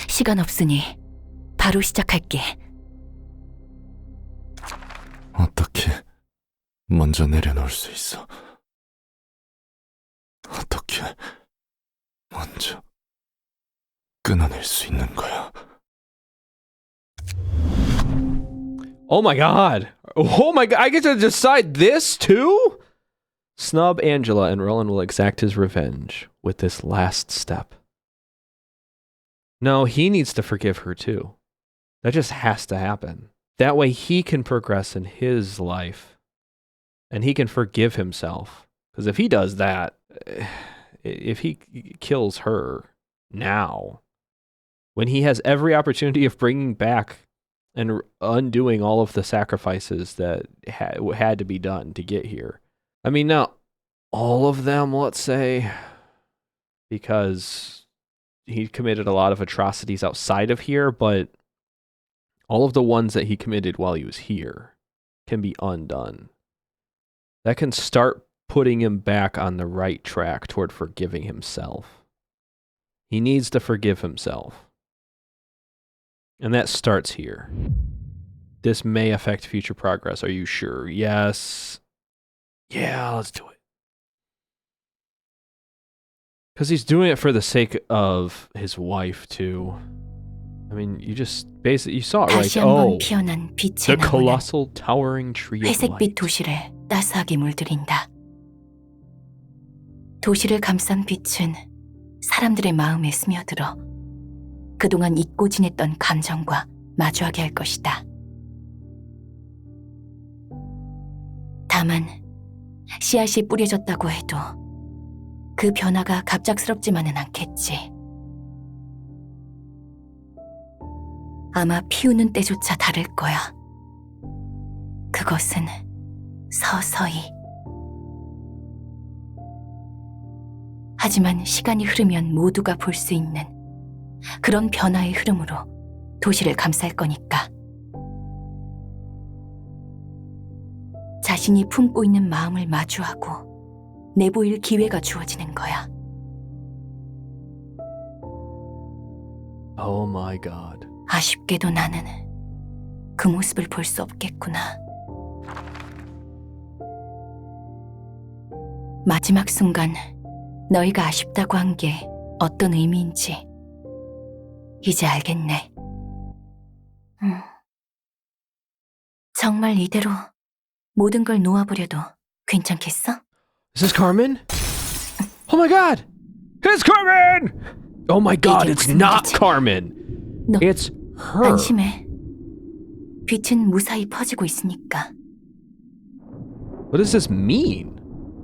시간 없으니 바로 시작할게. 어떻게 먼저 내려놓을 수 있어? 어떻게 먼저 끊어낼 수 있는 거야? Oh my god. Oh my god. I get to decide this too? Snub Angela and Roland will exact his revenge with this last step. No, he needs to forgive her too. That just has to happen. That way he can progress in his life and he can forgive himself. Because if he does that, if he kills her now, when he has every opportunity of bringing back and undoing all of the sacrifices that had to be done to get here. I mean, not all of them, let's say, because he committed a lot of atrocities outside of here, but all of the ones that he committed while he was here can be undone. That can start putting him back on the right track toward forgiving himself. He needs to forgive himself. And that starts here. This may affect future progress. Are you sure? Yes. Yeah, let's do it. Because he's doing it for the sake of his wife, too. I mean, you just basically, you saw it right. 다시 Oh, 한번 피어난 the 빛의 나무는 colossal towering tree of 회색빛 light. 도시를 따스하게 물들인다. 도시를 감싼 빛은 사람들의 마음에 스며들어 그동안 잊고 지냈던 감정과 마주하게 할 것이다. 다만 씨앗이 뿌려졌다고 해도 그 변화가 갑작스럽지만은 않겠지. 아마 피우는 때조차 다를 거야. 그것은 서서히. 하지만 시간이 흐르면 모두가 볼 수 있는 그런 변화의 흐름으로 도시를 감쌀 거니까. 자신이 품고 있는 마음을 마주하고 내보일 기회가 주어지는 거야. Oh my god. 아쉽게도 나는 그 모습을 볼 수 없겠구나. 마지막 순간 너희가 아쉽다고 한 게 어떤 의미인지 이제 알겠네. 정말 이대로 모든 걸 놓아버려도 괜찮겠어? Is this Carmen? Oh my god! It's Carmen! Oh my god, 이게 it's 무슨 not 일이지? Carmen! 너 It's her! 안심해. 빛은 무사히 퍼지고 있으니까. What does this mean?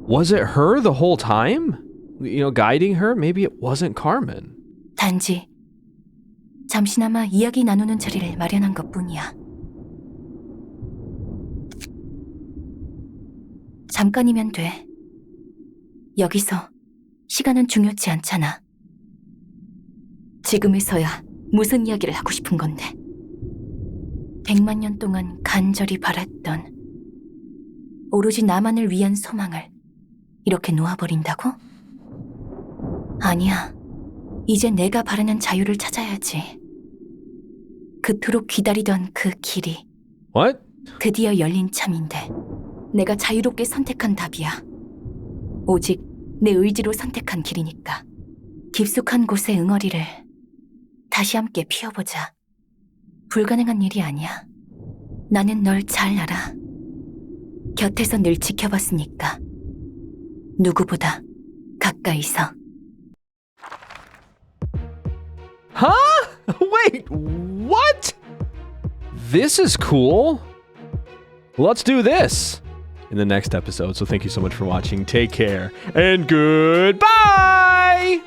Was it her the whole time? You know, guiding her? Maybe it wasn't Carmen. 단지 잠시나마 이야기 나누는 자리를 마련한 것뿐이야. 잠깐이면 돼. 여기서 시간은 중요치 않잖아. 지금에서야 무슨 이야기를 하고 싶은 건데. 100만 년 동안 간절히 바랐던 오로지 나만을 위한 소망을 이렇게 놓아버린다고? 아니야. 이제 내가 바라는 자유를 찾아야지. 그토록 기다리던 그 길이 What? 드디어 열린 참인데 내가 자유롭게 선택한 답이야. 오직 내 의지로 선택한 길이니까. 깊숙한 곳의 응어리를 다시 함께 피워보자. 불가능한 일이 아니야. 나는 널 잘 알아. 곁에서 늘 지켜봤으니까. 누구보다 가까이서. Huh? Wait, what? This is cool. Let's do this in the next episode. So thank you so much for watching. Take care and goodbye.